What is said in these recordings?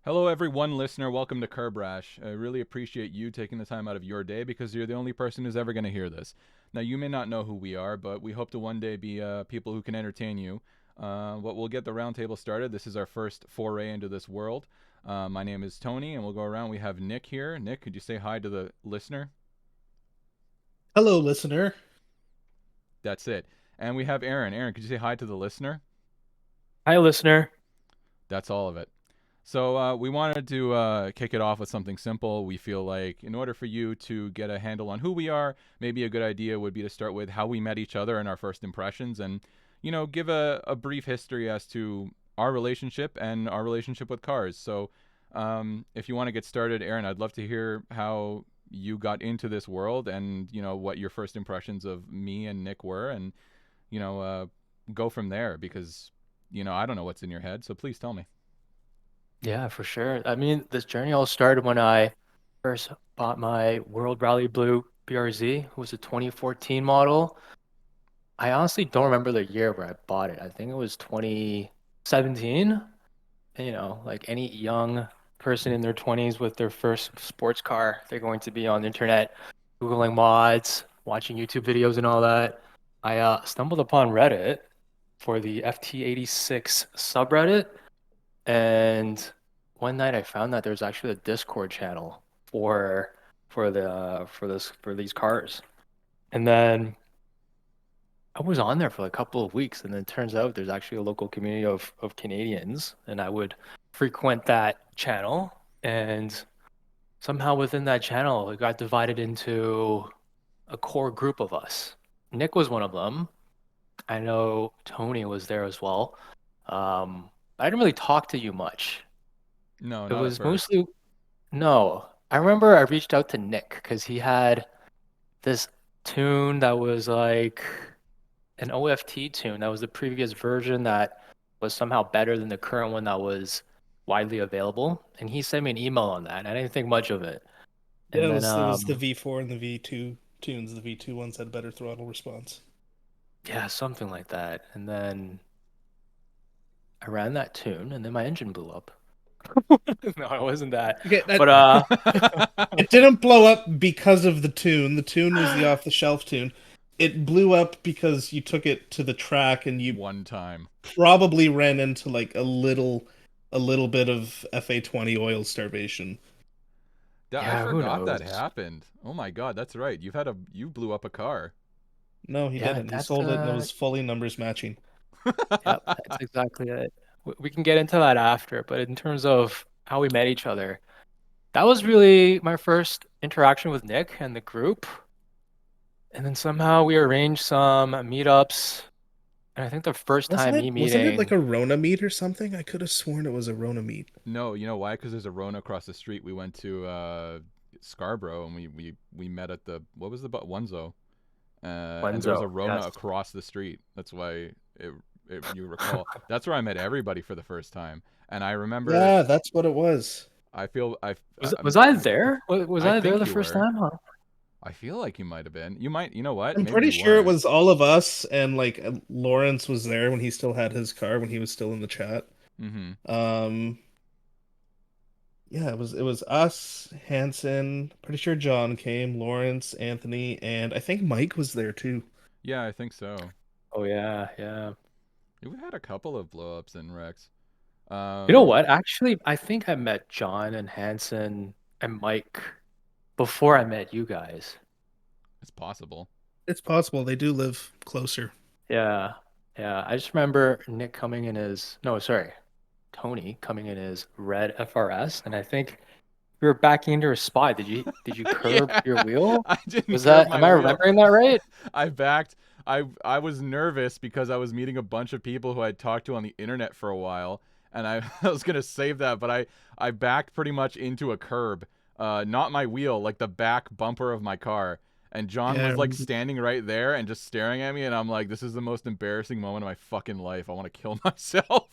Hello, everyone, listener. Welcome to Curbrash. I really appreciate you taking the time out of your day because you're the only person who's ever going to hear this. Now, you may not know who we are, but we hope to one day be people who can entertain you. But we'll get the roundtable started. This is our first foray into this world. My name is Tony, and we'll go around. We have Nick here. Nick, could you say hi to the listener? Hello, listener. That's it. And we have Aaron. Aaron, could you say hi to the listener? Hi, listener. That's all of it. So we wanted to kick it off with something simple. We feel like in order for you to get a handle on who we are, maybe a good idea would be to start with how we met each other and our first impressions, and give a brief history as to our relationship and our relationship with cars. So if you want to get started, Aaron, I'd love to hear how you got into this world and what your first impressions of me and Nick were, and you know uh, go from there because I don't know what's in your head, so please tell me. Yeah, for sure. I mean, this journey all started when I first bought my World Rally Blue BRZ. It was a 2014 model. I honestly don't remember the year where I bought it. I think it was 2017. And, like any young person in their 20s with their first sports car, they're going to be on the internet, Googling mods, watching YouTube videos and all that. I stumbled upon Reddit for the FT86 subreddit. And one night I found that there's actually a Discord channel for these cars. And then I was on there for a couple of weeks, and then it turns out there's actually a local community of Canadians, and I would frequent that channel. And somehow within that channel, it got divided into a core group of us. Nick was one of them. I know Tony was there as well. I didn't really talk to you much. No, It not at was first. mostly no. I remember I reached out to Nick because he had this tune that was like an OFT tune. That was the previous version that was somehow better than the current one that was widely available. And he sent me an email on that, and I didn't think much of it. Yeah, And it then, was it was the V4 and the V2 tunes. The V2 ones had better throttle response. yeah, something like that. And then I ran that tune, and then my engine blew up. No, it wasn't that. Okay, But it didn't blow up because of the tune. The tune was the off-the-shelf tune. It blew up because you took it to the track and you One time. probably ran into like a little bit of FA20 oil starvation. I yeah, who forgot that knows? happened. Oh my god, that's right. You blew up a car. No, he Yeah, didn't. He that's sold it and it was fully numbers matching. yep, that's exactly it. We can get into that after, but in terms of how we met each other, that was really my first interaction with Nick and the group. And then somehow we arranged some meetups. And I think the first Wasn't time it me wasn't it like meeting, a Rona meet or something? I could have sworn it was a Rona meet. No, you know why? Because there's a Rona across the street. We went to Scarborough and we met at the what was the Onezo, and there was a Wenzo, Rona yes. across the street. That's why you recall. That's where I met everybody for the first time. And I remember, Yeah, that's what it was. I feel Was I there? Was I I there think the you first were. time? Huh? I feel like you might have been. You might. You know what? I'm Maybe pretty you sure it weren't. was all of us and like Lawrence was there when he still had his car when he was still in the chat. Mm-hmm. Um yeah, it was us, Hanson, pretty sure John came, Lawrence, Anthony, and I think Mike was there too. Yeah, I think so. Oh yeah, yeah. We've had a couple of blowups in Rex. You know Um, what? Actually, I think I met John and Hanson and Mike before I met you guys. it's possible. It's possible they do live closer. Yeah. Yeah. I just remember Nick coming in his, no, sorry, Tony coming in his red FRS, and I think we were backing into a spot. Did you curb Yeah, your wheel? I didn't Was curb that, my am I wheel. remembering that right? I backed. I was nervous because I was meeting a bunch of people who I'd talked to on the internet for a while, and I, I was gonna save that, but I backed pretty much into a curb. Not my wheel, like the back bumper of my car. And John Yeah, I was like remember. standing right there and just staring at me, and I'm like, this is the most embarrassing moment of my fucking life. I want to kill myself.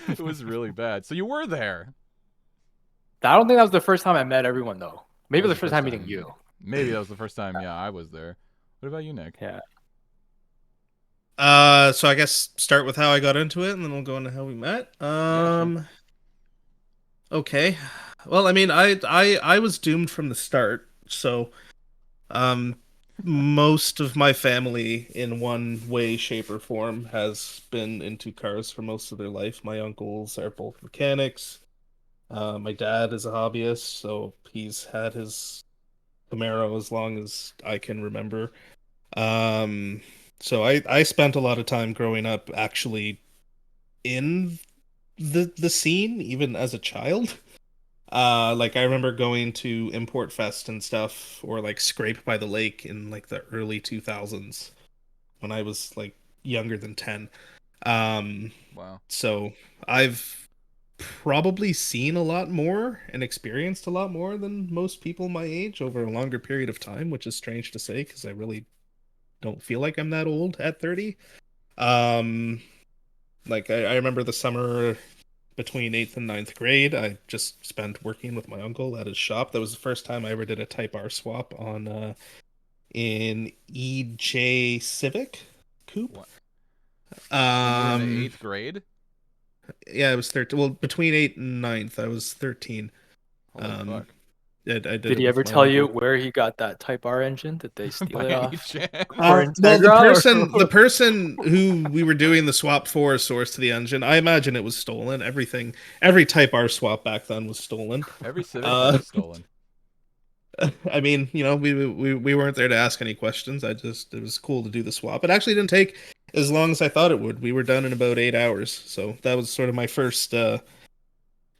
It was really bad. So you were there. I don't think that was the first time I met everyone though. That Maybe was the the first first time meeting time. you. Maybe that was the first time. Yeah, I was there. What about you, Nick? Yeah. So I guess start with how I got into it and then we'll go into how we met. Yeah, sure. Okay. Well, I mean, I was doomed from the start. So, um, most of my family, in one way, shape, or form, has been into cars for most of their life. My uncles are both mechanics. My dad is a hobbyist, so he's had his Camaro as long as I can remember. Um, so I spent a lot of time growing up actually in the scene, even as a child. Like I remember going to Import Fest and stuff, or like Scrape by the Lake in like the early 2000s when I was like younger than 10. Um, Wow. so I've probably seen a lot more and experienced a lot more than most people my age over a longer period of time, which is strange to say because I really don't feel like I'm that old at 30. Um, like I remember the summer between eighth and ninth grade, I just spent working with my uncle at his shop. That was the first time I ever did a Type R swap on in EJ Civic Coupe. What? When you were in the Um, eighth grade? yeah, I was 13. Well, between eighth and ninth, I was 13. Holy Um, fuck. I did Did it he with ever my tell you uncle. where he got that Type R engine? Did they steal By it any off chance? Core Well, the Integra? person the person who we were doing the swap for sourced the engine. I imagine it was stolen. Every Type R swap back then was stolen. Every Civic car Uh, is stolen. I mean, we weren't there to ask any questions. It was cool to do the swap. It actually didn't take as long as I thought it would. We were done in about 8 hours. So that was sort of my first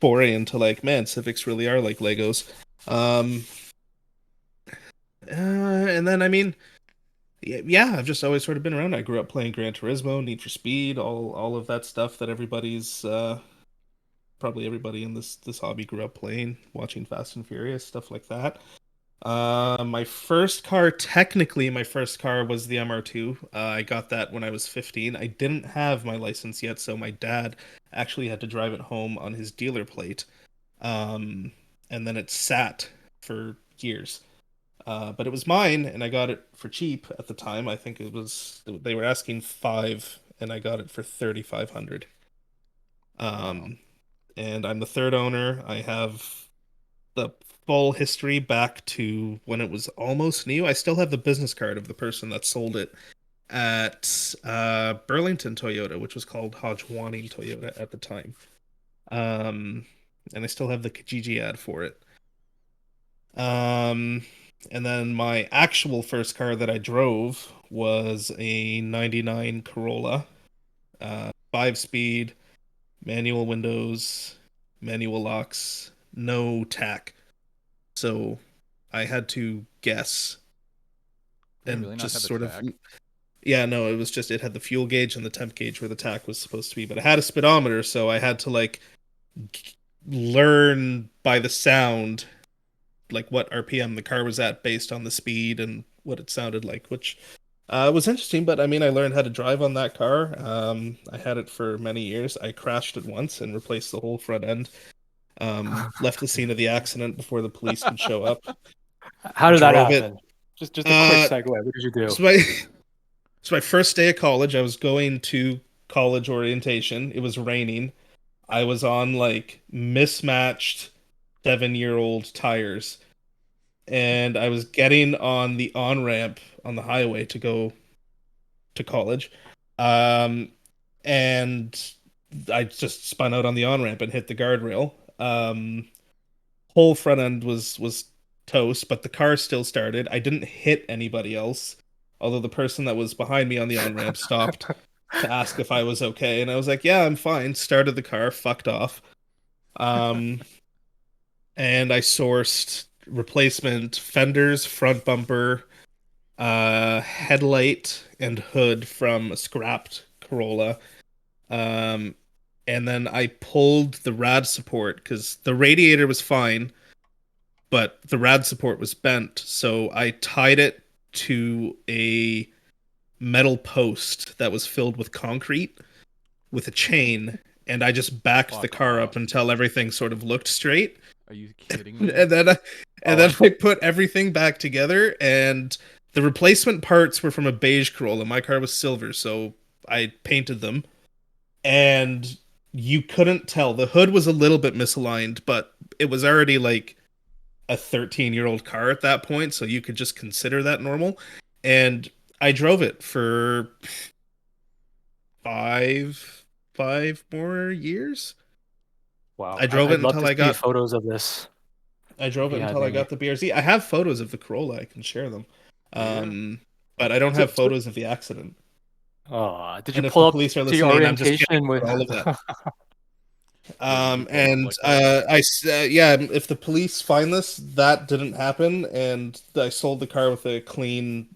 foray into like, man, Civics really are like Legos. Um, and then I mean, yeah, I've just always sort of been around. I grew up playing Gran Turismo, Need for Speed, all of that stuff that everybody's probably everybody in this hobby grew up playing, watching Fast and Furious, stuff like that. My first car, technically, my first car was the MR2. I got that when I was 15. I didn't have my license yet, so my dad actually had to drive it home on his dealer plate. Um, and then it sat for years. But it was mine, and I got it for cheap at the time. I think it was they were asking five, and I got it for 3,500. Wow. Um, and I'm the third owner. I have the full history back to when it was almost new. I still have the business card of the person that sold it at Burlington Toyota, which was called Hodgewani Toyota at the time. Um, and I still have the Kijiji ad for it. Um, and then my actual first car that I drove was a 99 Corolla, 5 speed, manual windows, manual locks, no tack. So I had to guess Did it and really not have just the sort of, tag? yeah, no, it was just, it had the fuel gauge and the temp gauge where the tack was supposed to be, but it had a speedometer, so I had to like learn by the sound like what RPM the car was at based on the speed and what it sounded like, which was interesting. But I mean, I learned how to drive on that car. I had it for many years. I crashed it once and replaced the whole front end. Left the scene of the accident before the police could show up. How did that Drove it. happen? Just a quick Uh, segue. What did you do? so my so my first day of college, I was going to college orientation. It was raining. I was on like mismatched 7-year-old tires, and I was getting on the on ramp on the highway to go to college. Um, and I just spun out on the on ramp and hit the guardrail. Whole front end was toast, but the car still started. I didn't hit anybody else, although the person that was behind me on the on ramp stopped to ask if I was okay, and I was like, "Yeah, I'm fine." Started the car, fucked off. Um, and I sourced replacement fenders, front bumper, headlight, and hood from a scrapped Corolla. Um, and then I pulled the rad support because the radiator was fine, but the rad support was bent. So I tied it to a metal post that was filled with concrete with a chain, and I just backed the Fuck car up off. until everything sort of looked straight. Are you kidding me? And then Oh, I put everything back together, and the replacement parts were from a beige Corolla. My car was silver, so I painted them. And you couldn't tell. The hood was a little bit misaligned, but it was already like a 13-year-old car at that point, so you could just consider that normal. And I drove it for five more years. Wow. I drove it I'd love until to I see got photos of this I if drove it you have until I any. got the BRZ. I have photos of the Corolla. I can share them. Do you? But I don't So, have photos of the accident. did you And if the pull up police are to your listening, I'm just kidding orientation with? for all of that. You pulled up And like that? yeah, if the police find this, that didn't happen, and I sold the car with a clean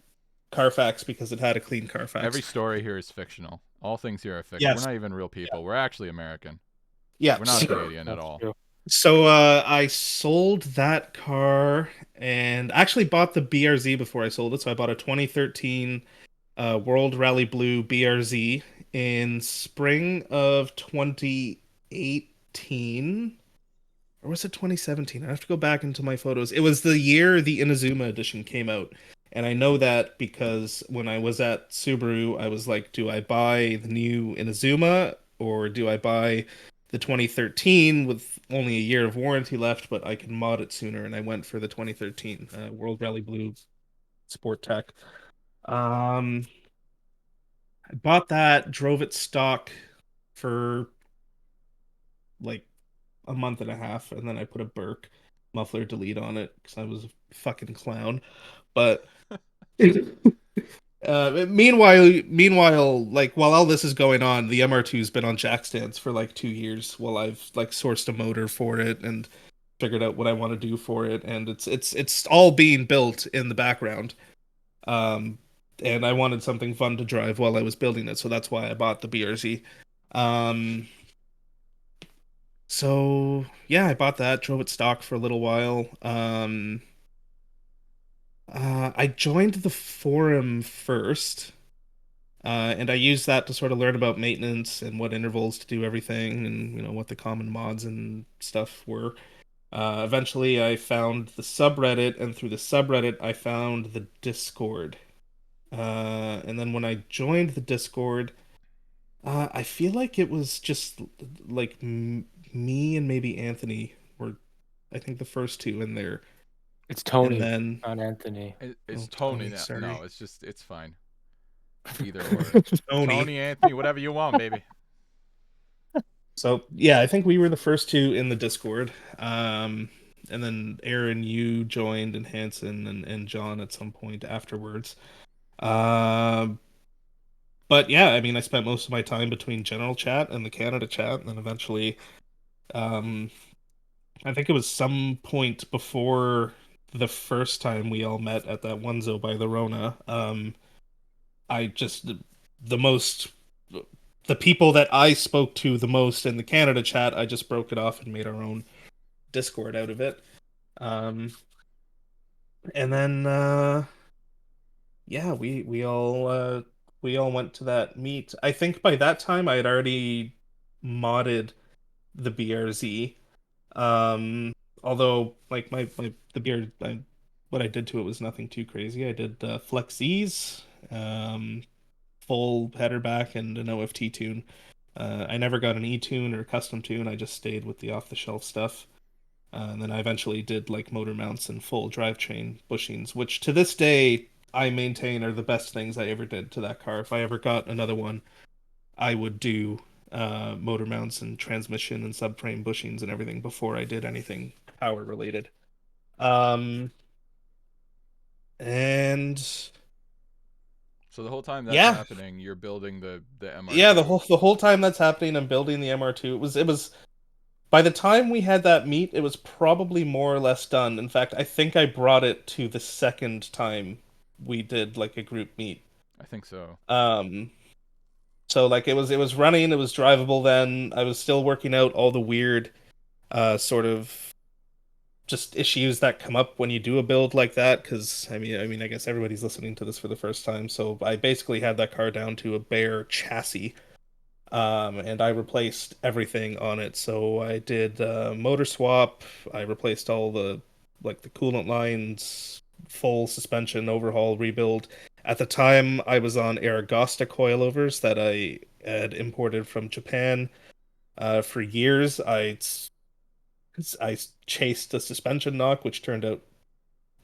Carfax because it had a clean Every Carfax. story here is fictional. All things here are fiction. We're Yes. not even real people. We're actually American. Yeah. We're not So, Canadian at That's all. true. I sold that car and actually bought the BRZ before I sold it. So I bought a 2013 World Rally Blue BRZ in spring of 2018. Or was it 2017? I have to go back into my photos. It was the year the Inazuma edition came out. And I know that because when I was at Subaru, I was like, do I buy the new Inazuma or do I buy the 2013 with only a year of warranty left, but I can mod it sooner? And I went for the 2013 World Rally Blue Sport Tech. Um, I bought that, drove it stock for like a month and a half, and then I put a Burke muffler delete on it because I was a fucking clown. But meanwhile, like while all this is going on, the MR2's been on jack stands for like 2 years while I've like sourced a motor for it and figured out what I want to do for it, and it's all being built in the background. Um, and I wanted something fun to drive while I was building it, so that's why I bought the BRZ. Um, so yeah, I bought that, drove it stock for a little while. I joined the forum first, and I used that to sort of learn about maintenance and what intervals to do everything, and what the common mods and stuff were. Eventually, I found the subreddit, and through the subreddit, I found the Discord. And then when I joined the Discord, I feel like it was just like me and maybe Anthony were, I think, the first two in there. It's And Tony, then, not Anthony. It's oh, Tony. Tony, sorry. No, it's fine. Either or. Tony. Tony, Anthony, whatever you want, baby. So yeah, I think we were the first two in the Discord. And then Aaron, you joined, and Hanson and John at some point afterwards. Um, but yeah, I mean, I spent most of my time between general chat and the Canada chat, and then eventually, um, I think it was some point before the first time we all met at that one zo by the Rona. I just the most the people that I spoke to the most in the Canada chat, I just broke it off and made our own Discord out of it. Um, and then yeah, we all went to that meet. I think by that time I had already modded the BRZ. Um, although like my the beer what I did to it was nothing too crazy. I did Flex E's, full header back and an OFT tune. I never got an E tune or custom tune. I just stayed with the off the shelf stuff. And then I eventually did like motor mounts and full drivetrain bushings, which to this day I maintain are the best things I ever did to that car. If I ever got another one, I would do motor mounts and transmission and subframe bushings and everything before I did anything power related. Um, and So the whole time that's yeah, happening, you're building the yeah, the MR2. whole time that's happening, I'm building the MR2. It was by the time we had that meet, it was probably more or less done. In fact, I think I brought it to the second time we did like a group meet. I think so. Um, so like it was running, it was drivable then. I was still working out all the weird sort of just issues that come up when you do a build like that because I guess everybody's listening to this for the first time. So I basically had that car down to a bare chassis. And I replaced everything on it. So I did motor swap. I replaced all the like the coolant lines, full suspension overhaul, rebuild. At the time, I was on Aragosta coilovers that I had imported from Japan. For years, I chased a suspension knock, which turned out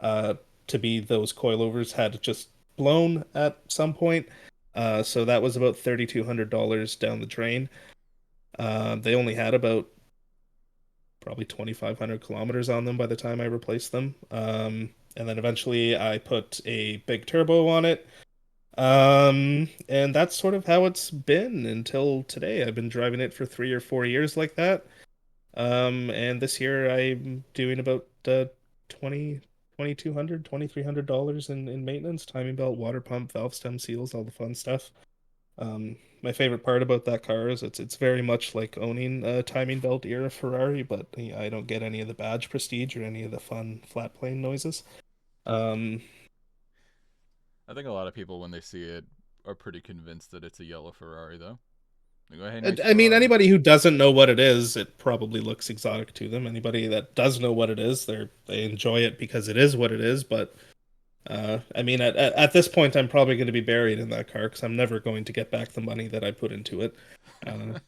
uh, to be those coilovers had just blown at some point. So that was about $3,200 down the drain. They only had about probably 2,500 kilometers on them by the time I replaced them. And then eventually I put a big turbo on it. And that's sort of how it's been until today. I've been driving it for 3 or 4 years like that. And this year I'm doing about 20, $2,300 in maintenance, timing belt, water pump, valve stem seals, all the fun stuff. My favorite part about that car is it's very much like owning a timing belt era Ferrari, but I don't get any of the badge prestige or any of the fun flat plane noises. Um, I think a lot of people, when they see it, are pretty convinced that it's a yellow Ferrari, though. They go, "Hey, nice I mean, Ferrari." anybody who doesn't know what it is, it probably looks exotic to them. Anybody that does know what it is, they enjoy it because it is what it is. But I mean, at this point, I'm probably going to be buried in that car because I'm never going to get back the money that I put into it. Uh,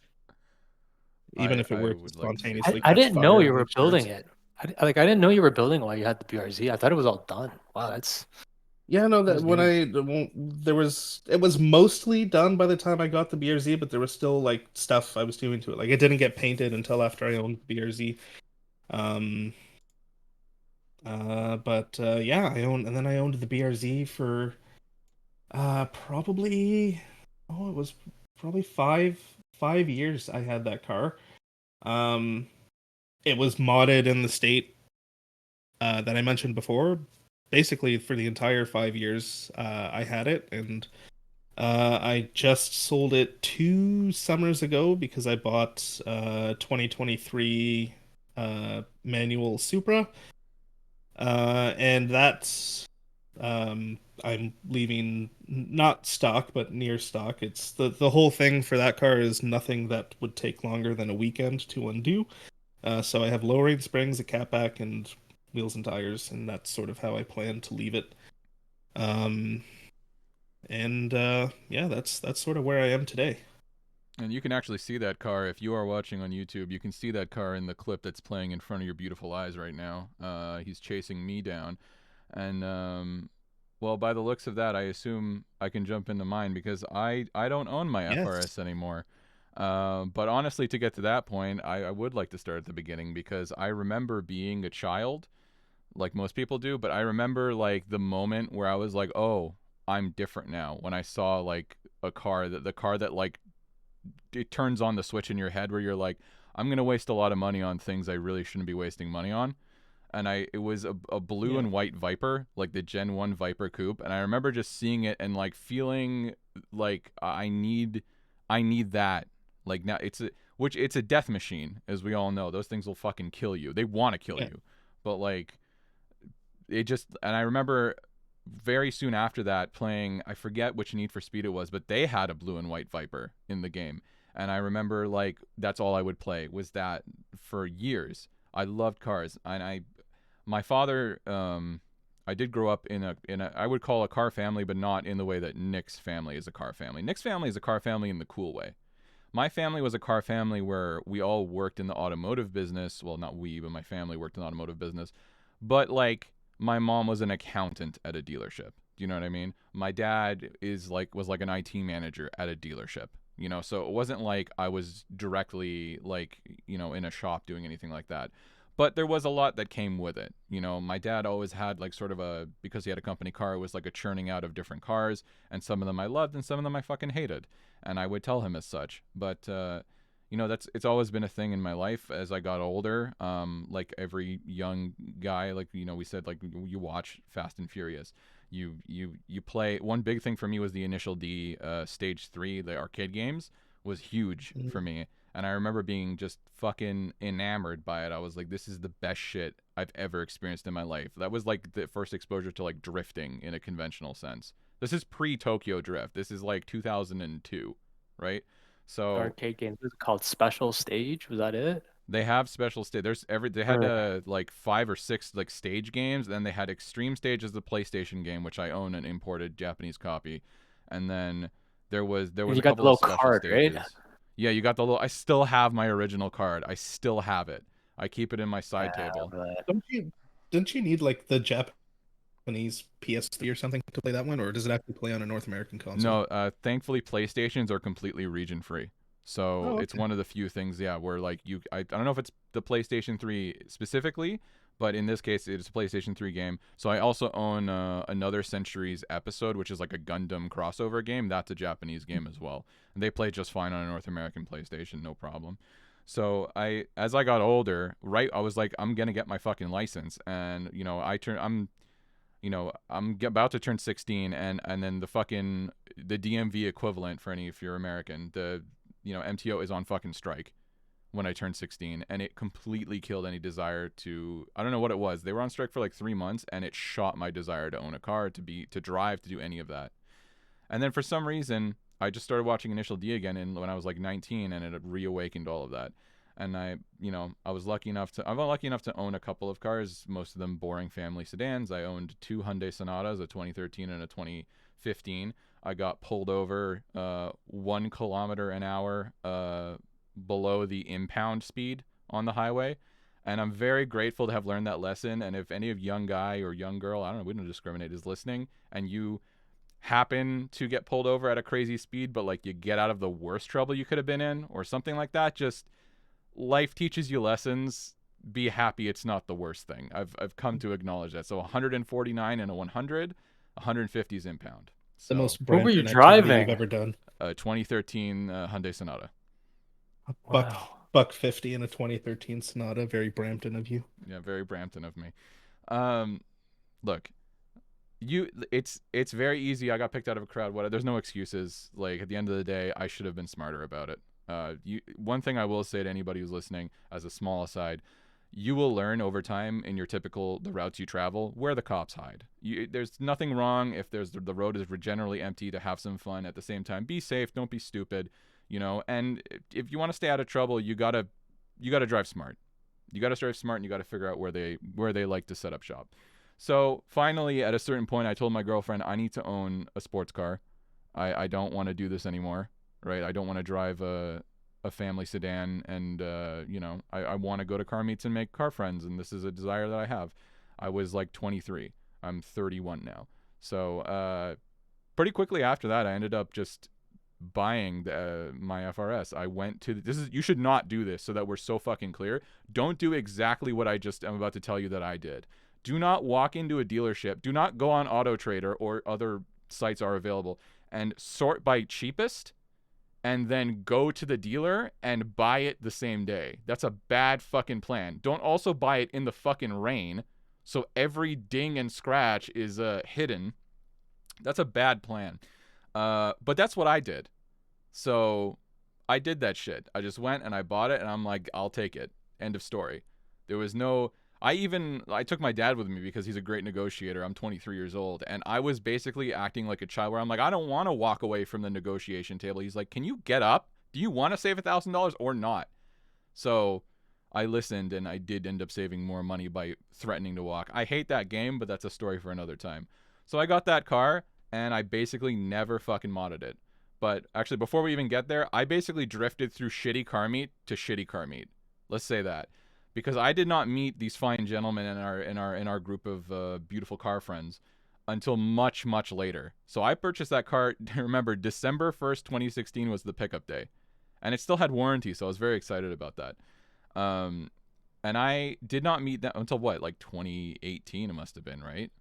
even if it I were to would like to see I, spontaneously that. I catch didn't know fire you and were leave building shards. it. I didn't know you were building while you had the BRZ. I thought it was all done. Wow, Yeah, no, that that was when news. there was it was mostly done by the time I got the BRZ, but there was still like stuff I was doing to it. Like it didn't get painted until after I owned the BRZ. Um, but yeah, I owned the BRZ for probably it was probably five years I had that car. Um, it was modded in the state that I mentioned before. Basically, for the entire 5 years I had it, and I just sold it 2 summers ago because I bought 2023 manual Supra, and that's I'm leaving not stock but near stock. It's the whole thing for that car is nothing that would take longer than a weekend to undo. So I have lowering springs, a catback, and wheels and tires, and that's sort of how I plan to leave it. Um, and yeah, that's sort of where I am today. And you can actually see that car if you are watching on YouTube. You can see that car in the clip that's playing in front of your beautiful eyes right now. He's chasing me down, and well, by the looks of that, I assume I can jump into mine because I don't own my Yes. FRS anymore. But honestly, to get to that point, I would like to start at the beginning because I remember being a child, like most people do. But I remember like the moment where I was like, "Oh, I'm different now." When I saw like a car that the car that like it turns on the switch in your head where you're like, I'm gonna waste a lot of money on things I really shouldn't be wasting money on. And it was a blue Yeah. and white Viper, like the Gen 1 Viper coupe, and I remember just seeing it and like feeling like I need that. Like now it's a death machine, as we all know. Those things will fucking kill you. They want to kill Yeah. you. But like it just, and I remember very soon after that playing, I forget which Need for Speed it was, but they had a blue and white Viper in the game. And I remember like that's all I would play was that for years. I loved cars, and my father, I did grow up in a I would call a car family, but not in the way that Nick's family is a car family. Nick's family is a car family in the cool way. My family was a car family where we all worked in the automotive business. Well, not we, but my family worked in the automotive business. But like my mom was an accountant at a dealership. Do you know what I mean? My dad was like an IT manager at a dealership. You know, so it wasn't like I was directly like, in a shop doing anything like that. But there was a lot that came with it. You know, my dad always had like sort of because he had a company car, it was like a churning out of different cars, and some of them I loved and some of them I fucking hated, and I would tell him as such. But that's it's always been a thing in my life as I got older. Like every young guy, like we said, like you watch Fast and Furious, you play. One big thing for me was the Initial D, Stage 3, the arcade games was huge for Mhm. me. And I remember being just fucking enamored by it. I was like, this is the best shit I've ever experienced in my life. That was like the first exposure to like drifting in a conventional sense. This is pre Tokyo Drift. This is like 2002, right? So Arcade games. Was it called Special Stage? Was that it? they have special stage. They had Or like 5 or 6 like stage games. Then they had Extreme Stage as the PlayStation game, which I own an imported Japanese copy. And then there was and a you got the couple of little special card, right? stages. Yeah, you got the little. I still have my original card. I still have it. I keep it in my side Yeah, table. but Didn't you need like the Japanese PS3 or something to play that one, or does it actually play on a North American console? No, thankfully PlayStations are completely region free. So Oh, it's okay. one of the few things, yeah, where like I don't know if it's the PlayStation 3 specifically, but in this case it's a PlayStation 3 game. So I also own another Centuries episode, which is like a Gundam crossover game. That's a Japanese game as well, and they play just fine on a North American PlayStation, no problem. So as I got older, right, I was like, I'm gonna get my fucking license, and I'm about to turn 16, and then the DMV equivalent for any if you're American, the MTO is on fucking strike when I turned 16, and it completely killed any desire to. I don't know what it was. They were on strike for like 3 months, and it shot my desire to own a car, to drive, to do any of that. And then for some reason, I just started watching Initial D again, when I was like 19, and it reawakened all of that. And I was lucky enough to. I'm lucky enough to own a couple of cars, most of them boring family sedans. I owned two Hyundai Sonatas, a 2013 and a 2015. I got pulled over 1 kilometer an hour below the impound speed on the highway. And I'm very grateful to have learned that lesson. And if any of young guy or young girl, I don't know, we don't discriminate, is listening, and you happen to get pulled over at a crazy speed, but like you get out of the worst trouble you could have been in or something like that, just life teaches you lessons. Be happy it's not the worst thing. I've come to acknowledge that. So 149 and a 100, 150 is impound. The So most what were you Brampton activity you've driving? ever done. 2013 Hyundai Sonata. A buck Wow. buck 50 in a 2013 Sonata. Very Brampton of you. Yeah, very Brampton of me. Look, it's very easy. I got picked out of a crowd. There's no excuses. Like at the end of the day, I should have been smarter about it. One thing I will say to anybody who's listening, as a small aside, you will learn over time in the routes you travel where the cops hide. There's nothing wrong if the road is generally empty to have some fun. At the same time, be safe. Don't be stupid. And if you want to stay out of trouble, you gotta drive smart. You gotta drive smart, and you gotta figure out where they like to set up shop. So finally, at a certain point, I told my girlfriend I need to own a sports car. I don't want to do this anymore, right? I don't want to drive a family sedan, and I want to go to car meets and make car friends, and this is a desire that I have. I was like 23. I'm 31 now. So pretty quickly after that, I ended up just buying my FRS. I went to you should not do this, so that we're so fucking clear. Don't do exactly what I'm about to tell you that I did. Do not walk into a dealership. Do not go on Auto Trader or other sites are available and sort by cheapest and then go to the dealer and buy it the same day. That's a bad fucking plan. Don't also buy it in the fucking rain, so every ding and scratch is hidden. That's a bad plan. But that's what I did. So I did that shit. I just went and I bought it, and I'm like, I'll take it. End of story. There was no. I took my dad with me because he's a great negotiator. I'm 23 years old, and I was basically acting like a child where I'm like, I don't want to walk away from the negotiation table. He's like, can you get up? Do you want to save $1,000 or not? So I listened, and I did end up saving more money by threatening to walk. I hate that game, but that's a story for another time. So I got that car, and I basically never fucking modded it. But actually, before we even get there, I basically drifted through shitty car meet to shitty car meet. Let's say that. Because I did not meet these fine gentlemen in our group of beautiful car friends until much, much later. So I purchased that car. Remember, December 1st, 2016 was the pickup day, and it still had warranty, so I was very excited about that. And I did not meet them until what, like 2018? It must have been, right?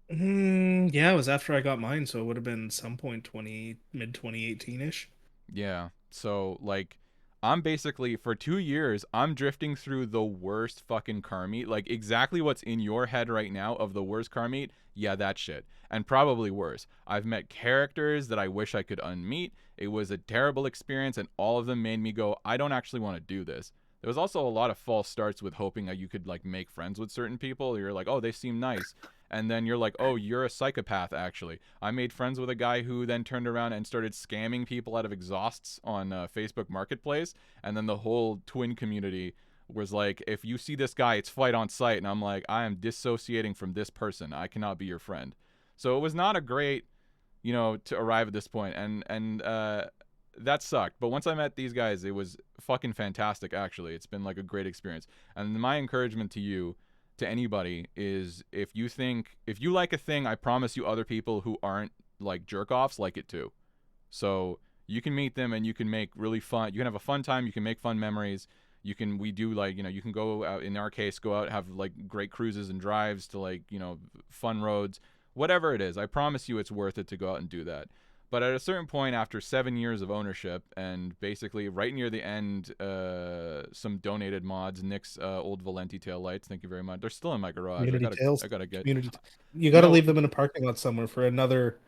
Yeah, it was after I got mine, so it would have been some point mid 2018 ish. Yeah. So like I'm basically for 2 years I'm drifting through the worst fucking car meet, like exactly what's in your head right now of the worst car meet. Yeah, that shit. And probably worse. I've met characters that I wish I could unmeet. It was a terrible experience, and all of them made me go, I don't actually want to do this. There was also a lot of false starts with hoping that you could like make friends with certain people. You're like, oh, they seem nice. And then you're like, oh, you're a psychopath, actually. I made friends with a guy who then turned around and started scamming people out of exhausts on Facebook Marketplace. And then the whole twin community was like, if you see this guy, it's fight on sight. And I'm like, I am dissociating from this person. I cannot be your friend. So it was not a great, to arrive at this point. And that sucked. But once I met these guys, it was fucking fantastic. Actually, it's been like a great experience. And my encouragement to you, to anybody, is if you like a thing, I promise you, other people who aren't like jerk offs like it too. So you can meet them and you can make really fun. You can have a fun time. You can make fun memories. We do like, you can go out, in our case, go out, have like great cruises and drives to like, fun roads, whatever it is. I promise you it's worth it to go out and do that. But at a certain point, after 7 years of ownership, and basically right near the end, some donated mods, Nick's old Valenti tail lights. Thank you very much. They're still in my garage. Community tails. I gotta get. You gotta leave them in a parking lot somewhere for another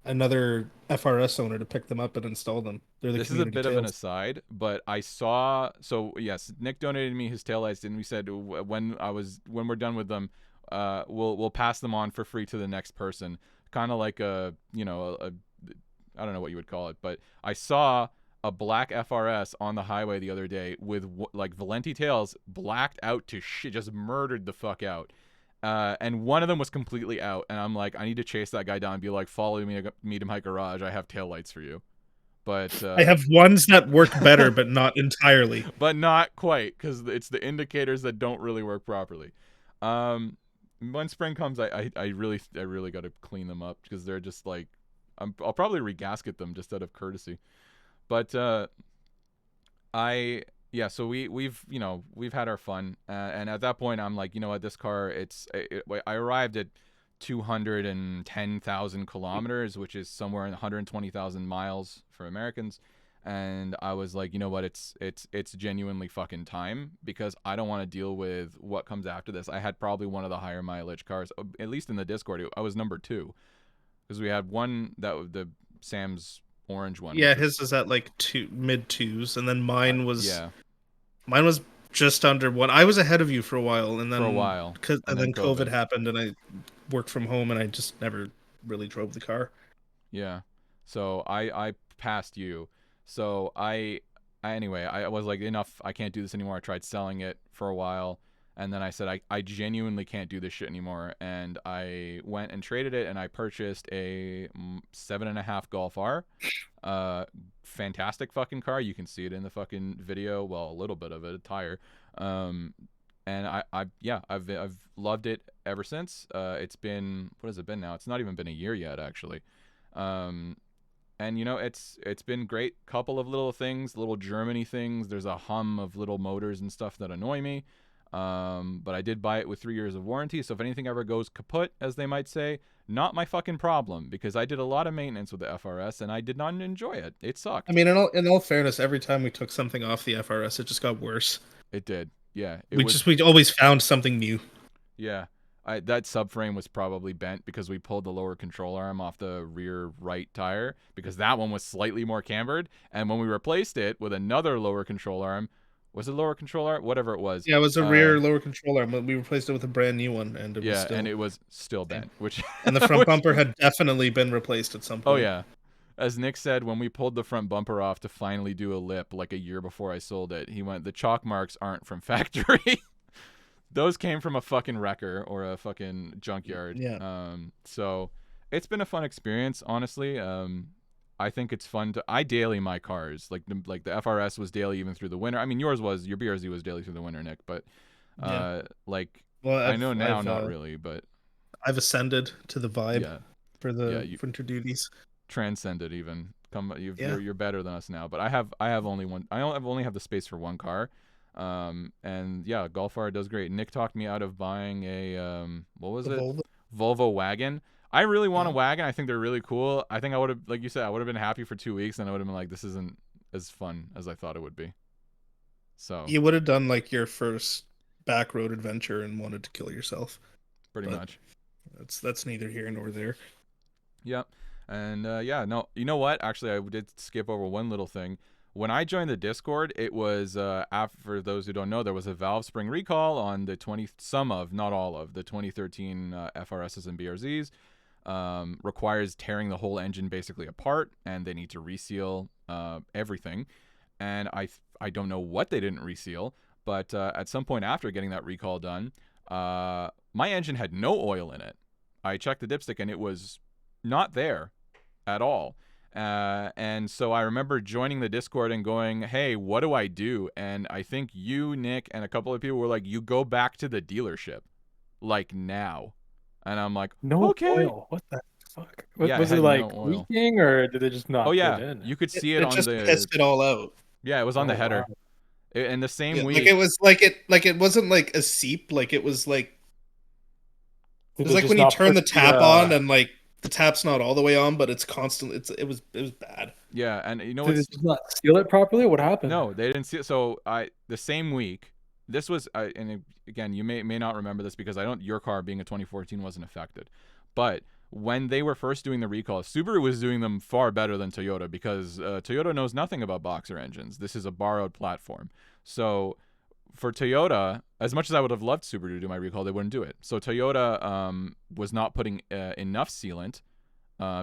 FRS owner to pick them up and install them. This is a bit of an aside, but I saw. So yes, Nick donated me his taillights, and we said when we're done with them, we'll pass them on for free to the next person. Kind of like a I don't know what you would call it, but I saw a black FRS on the highway the other day with like Valenti tails blacked out to shit, just murdered the fuck out. And one of them was completely out, and I'm like, I need to chase that guy down and be like, follow me to my garage. I have taillights for you. But I have ones that work better, but not entirely. But not quite, because it's the indicators that don't really work properly. When spring comes, I really got to clean them up, because they're just like, I'll probably regasket them just out of courtesy. But so we've had our fun, and at that point I'm like, you know what, this car, I arrived at 210,000 kilometers, which is somewhere in 120,000 miles for Americans, and I was like, you know what, it's genuinely fucking time, because I don't want to deal with what comes after this. I had probably one of the higher mileage cars, at least in the Discord. I was number 2, because we had one that the Sam's orange one. Yeah, his is at like mid 2s, and then mine was just under 1. I was ahead of you for a while, and then then COVID happened, and I worked from home, and I just never really drove the car. Yeah, so I passed you. So anyway, I was like, enough, I can't do this anymore. I tried selling it for a while, and then I said, I genuinely can't do this shit anymore. And I went and traded it, and I purchased a 7.5 Golf R. Fantastic fucking car. You can see it in the fucking video. Well, a little bit of it, a tire. And I've loved it ever since. It's been, what has it been now? It's not even been a year yet, actually. And it's been great. Couple of little things, little Germany things. There's a hum of little motors and stuff that annoy me. But I did buy it with 3 years of warranty, so if anything ever goes kaput, as they might say, not my fucking problem, because I did a lot of maintenance with the FRS and I did not enjoy it. It sucked. I mean, in all fairness, every time we took something off the FRS, it just got worse. It did. Yeah. We always found something new. Yeah. That subframe was probably bent because we pulled the lower control arm off the rear right tire, because that one was slightly more cambered, and when we replaced it with another lower control arm, was it lower control arm? Whatever it was. Yeah, it was a rear lower control arm. We replaced it with a brand new one, and it was still bent. And the front bumper had definitely been replaced at some point. Oh yeah, as Nick said, when we pulled the front bumper off to finally do a lip, like a year before I sold it, he went, "The chalk marks aren't from factory. Those came from a fucking wrecker or a fucking junkyard." Yeah. So it's been a fun experience, honestly. I think it's fun I daily my cars, like the FRS was daily even through the winter. I mean, your BRZ was daily through the winter, Nick, but I know now not really, but I've ascended to the vibe for the winter duties. Transcended even. You're better than us now, but I have only one. I only have the space for one car. And yeah, Golf R does great. Nick talked me out of buying a Volvo wagon. I really want a wagon. I think they're really cool. I think I would have, like you said, I would have been happy for 2 weeks, and I would have been like, this isn't as fun as I thought it would be. So you would have done like your first back road adventure and wanted to kill yourself. Pretty much. That's neither here nor there. Yep. And no, you know what? Actually, I did skip over one little thing. When I joined the Discord, it was for those who don't know, there was a valve spring recall on the 2013 FRSs and BRZs. Requires tearing the whole engine basically apart, and they need to reseal everything. And I don't know what they didn't reseal, but at some point after getting that recall done, my engine had no oil in it. I checked the dipstick and it was not there at all. And so I remember joining the Discord and going, hey, what do I do? And I think you, Nick, and a couple of people were like, you go back to the dealership, like now. And I'm like, No okay. oil. What the fuck? Yeah, it Was it had like no oil. leaking or did they just Oh, not put it yeah. in? You could see it It on just the. pissed it all out. Yeah, it was on Oh the wow. header. In the same Yeah, week. like it wasn't like a seep, like it was like it Did was they like just when you not turn put the the tap on and like the tap's not all the way on, but it's constant. It was bad. Yeah, and you know did they what's. just not seal it properly? What happened? No, they didn't see it. So the same week, this was again, you may not remember this because I don't. Your car being a 2014 wasn't affected, but when they were first doing the recalls, Subaru was doing them far better than Toyota because Toyota knows nothing about boxer engines. This is a borrowed platform. So for Toyota, as much as I would have loved Subaru to do my recall, they wouldn't do it. So Toyota was not putting enough sealant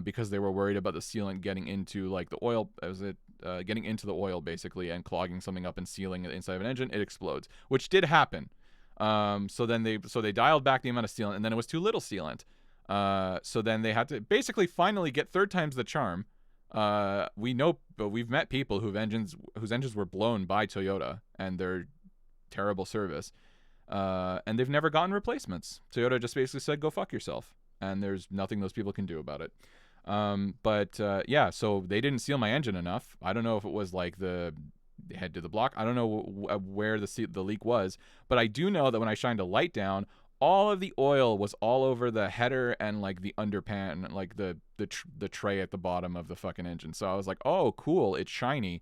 because they were worried about the sealant getting into like the oil. Was it getting into the oil basically and clogging something up and sealing the inside of an engine? It explodes, which did happen. So they dialed back the amount of sealant, and then it was too little sealant. So then they had to basically finally get third time's the charm. We know, but we've met people whose engines were blown by Toyota and their terrible service, and they've never gotten replacements. Toyota just basically said, "Go fuck yourself," and there's nothing those people can do about it. But yeah, so they didn't seal my engine enough. I don't know if it was like the head to the block. I don't know where the leak was, but I do know that when I shined a light down, all of the oil was all over the header and like the underpan, like the tray at the bottom of the fucking engine. So I was like, oh, cool, it's shiny.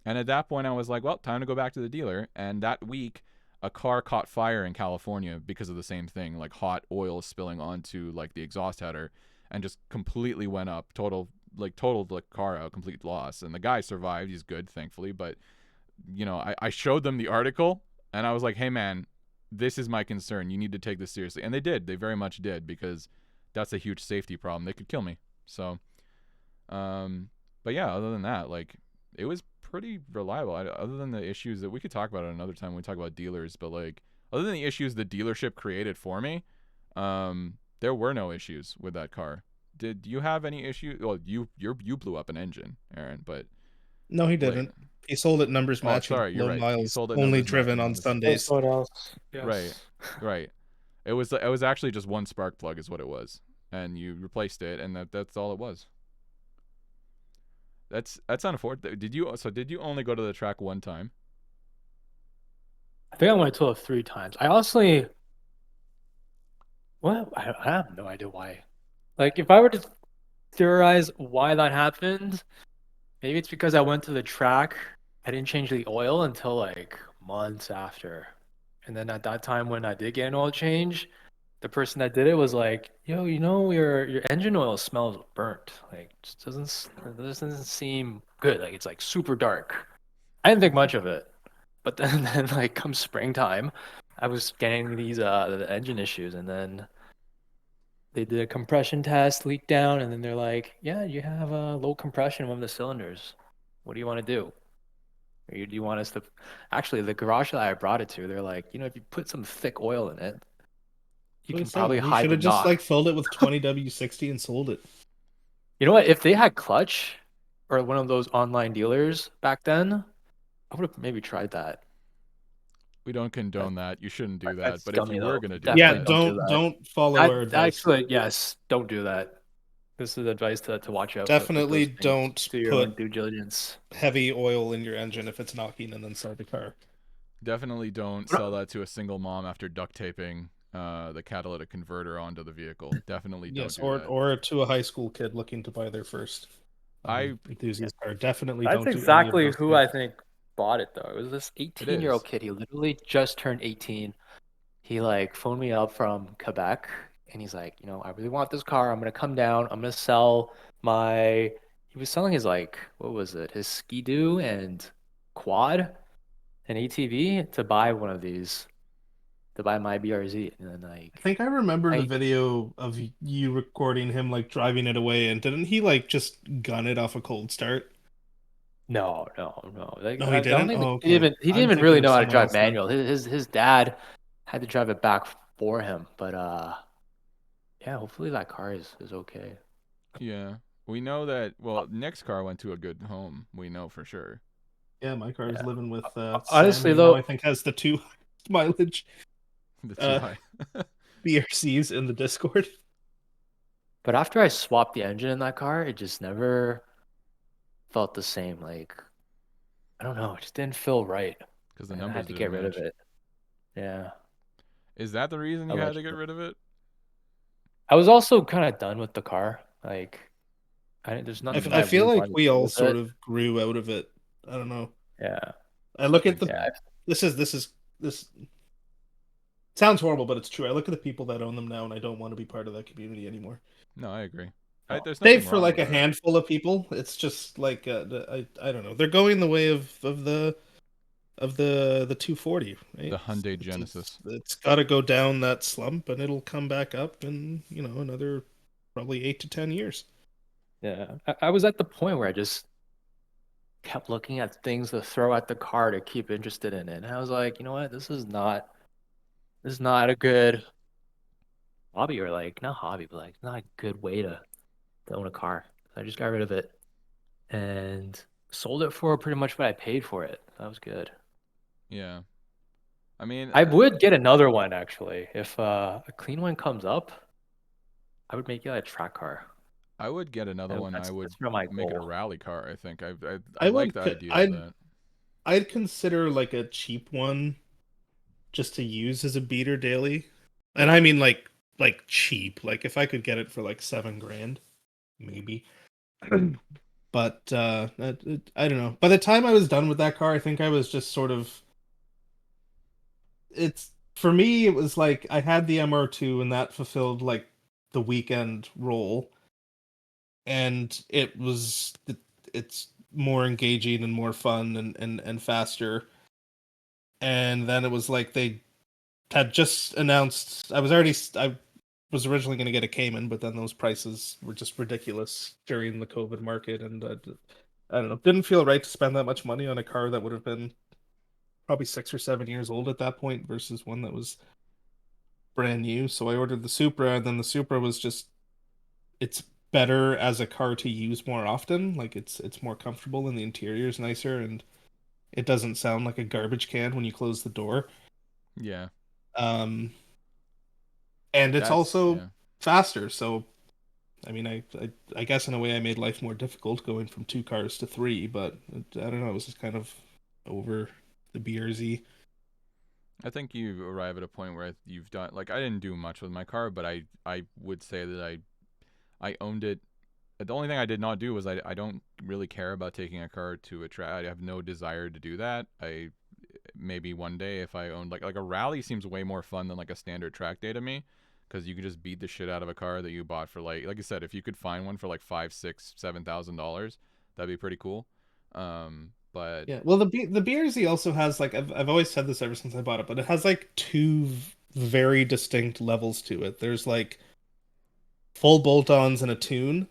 And at that point, I was like, well, time to go back to the dealer. And that week, a car caught fire in California because of the same thing, like hot oil spilling onto like the exhaust header, and just completely went up, totaled the car out, complete loss. And the guy survived; he's good, thankfully. But you know, I showed them the article, and I was like, hey man, this is my concern. You need to take this seriously. And they did. They very much did, because that's a huge safety problem. They could kill me. So, but yeah, other than that, like, it was pretty reliable. Other than the issues that we could talk about at another time when we talk about dealers, but like, other than the issues the dealership created for me, there were no issues with that car. Did you have any issue? Well, you blew up an engine, Aaron, but No, he wait. didn't. He sold it numbers Oh, matching, sorry, you're low right. He miles, sold it only numbers driven matching on the. Sundays. What else? Yes. Right, right. It was actually just one spark plug is what it was, and you replaced it, and that's all it was. That's unfortunate. Did you only go to the track one time? I think I went to it 3 times. I honestly, I have no idea why. Like, if I were to theorize why that happened, maybe it's because I went to the track. I didn't change the oil until like months after. And then at that time when I did get an oil change, the person that did it was like, "Yo, your engine oil smells burnt. Like, just doesn't seem good. Like, it's like super dark." I didn't think much of it. But then like come springtime, I was getting these the engine issues, and then they did a compression test, leaked down, and then they're like, "Yeah, you have a low compression in one of the cylinders. What do you want to do? Or do you want us to?" Actually, the garage that I brought it to, they're like, if you put some thick oil in it, you can probably He hide should the have just like knock. filled it with 20W60 and sold it. You know what? If they had clutch or one of those online dealers back then, I would have maybe tried that. We don't condone that. You shouldn't do that. That's But if scummy you were though. gonna do Definitely Yeah, that, don't do that. don't follow our advice. Actually, yes, don't do that. This is advice to watch out with Definitely those things. don't Do your own put due diligence. heavy oil in your engine if it's knocking and inside the car. definitely don't sell that to a single mom after duct taping the catalytic converter onto the vehicle. Definitely don't Yes, do that. or to a high school kid looking to buy their first I enthusiast car. Definitely That's don't do any of exactly those who things. I think bought it though. It was this It 18-year-old is. kid. He literally just turned 18. He like phoned me up from Quebec and he's like, I really want this car. I'm gonna come down. I'm gonna sell my. He was selling his like, what was it? His Ski-Doo and quad and ATV to buy one of these, to buy my BRZ. And then I think I remember the I video of you recording him like driving it away, and didn't he like just gun it off a cold start? no, no, no. Like, No, he I don't didn't. think Oh, he okay. didn't I'm even thinking really of know how to someone drive else then. manual. His dad had to drive it back for him. But yeah, hopefully that car is okay. Yeah. We know that. Well, Nick's car went to a good home. We know for sure. Yeah, my car is Yeah. living with Sam, Honestly, who now though, I think has the two mileage The too uh, high. BRCs in the Discord. but after I swapped the engine in that car, it just never felt the same. Like, I don't know, it just didn't feel right. Because the And I had numbers to didn't get rid of match. it. Yeah, Is that the reason you had to get allegedly. rid of it? I was also kind of done with the car. Like, there's I, nothing I I feel really like wanted to we do all with sort it. of grew out of it. I don't know. Yeah, I look at think the yeah, this sounds horrible, but it's true. I look at the people that own them now, and I don't want to be part of that community anymore. No, I agree. no, There's Save nothing for wrong like with a that. handful of people, it's just like I don't know. They're going the way of the 240, The right? Hyundai It's it's, Genesis. it's got to go down that slump, and it'll come back up in another probably 8 to 10 years. yeah. I was at the point where I just kept looking at things to throw at the car to keep interested in it. And I was like, you know what? This is not a good hobby, or like not hobby, but like not a good way to own a car. So I just got rid of it and sold it for pretty much what I paid for it. That was good. Yeah. I mean, I would get another one actually. If a clean one comes up, I would make it a track car. I would get another one. I would That's sort of my make it a goal. rally car. I think I I like would the idea of I'd that. I'd consider like a cheap one just to use as a beater daily, and I mean like cheap. Like if I could get it for like 7 grand, maybe. But I don't know. By the time I was done with that car, I think I was just sort of it's for me it was like I had the MR2 and that fulfilled like the weekend role, and it's more engaging and more fun and faster. And then it was like they had just announced I was originally going to get a Cayman, but then those prices were just ridiculous during the COVID market, and I don't know, didn't feel right to spend that much money on a car that would have been probably 6 or 7 years old at that point versus one that was brand new. So I ordered the Supra, and then the Supra was just it's better as a car to use more often. Like it's more comfortable and the interior is nicer, and it doesn't sound like a garbage can when you close the door. Yeah. Um, and it's That's also yeah. faster. So I mean, I guess in a way I made life more difficult going from 2 cars to three, but I don't know. It was just kind of over the BRZ. I think you arrive at a point where you've done like I didn't do much with my car, but I would say that I owned it. The only thing I did not do was I don't really care about taking a car to a track. I have no desire to do that. I maybe one day if I owned like a rally seems way more fun than like a standard track day to me, because you can just beat the shit out of a car that you bought for like you said, if you could find one for like five, six, $7,000, that'd be pretty cool. But Yeah, well, the BRZ also has like I've always said this ever since I bought it, but it has like two very distinct levels to it. There's like full bolt-ons and a tune,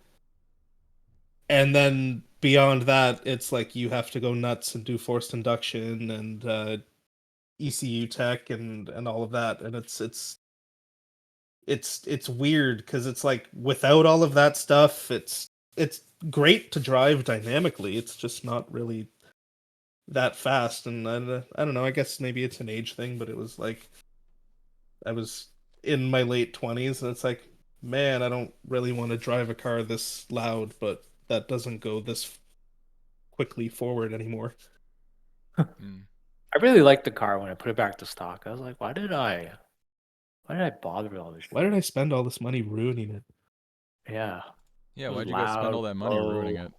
and then beyond that, it's like you have to go nuts and do forced induction and ECU tech and all of that, and it's weird because it's like without all of that stuff, it's great to drive dynamically. It's just not really that fast, and I don't know. I guess maybe it's an age thing, but it was like I was in my late 20s, and it's like, man, I don't really want to drive a car this loud, but that doesn't go this quickly forward anymore. mm, I really liked the car when I put it back to stock. I was like, why did I bother with all this Why shit? did I spend all this money ruining it? Yeah, yeah, it was why'd you go spend all loud, that money ruining low. it?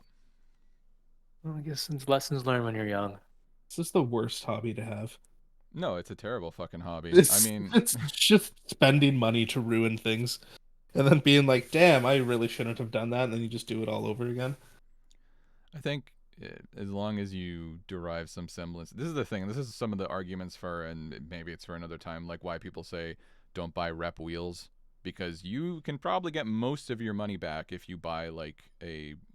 Well, I guess it's lessons learned when you're young. This is the worst hobby to have. No, it's a terrible fucking hobby. I It's mean, it's just spending money to ruin things, and then being like, damn, I really shouldn't have done that, and then you just do it all over again. I think as long as you derive some semblance, this is the thing. This is some of the arguments for, and maybe it's for another time, like why people say don't buy rep wheels, because you can probably get most of your money back if you buy like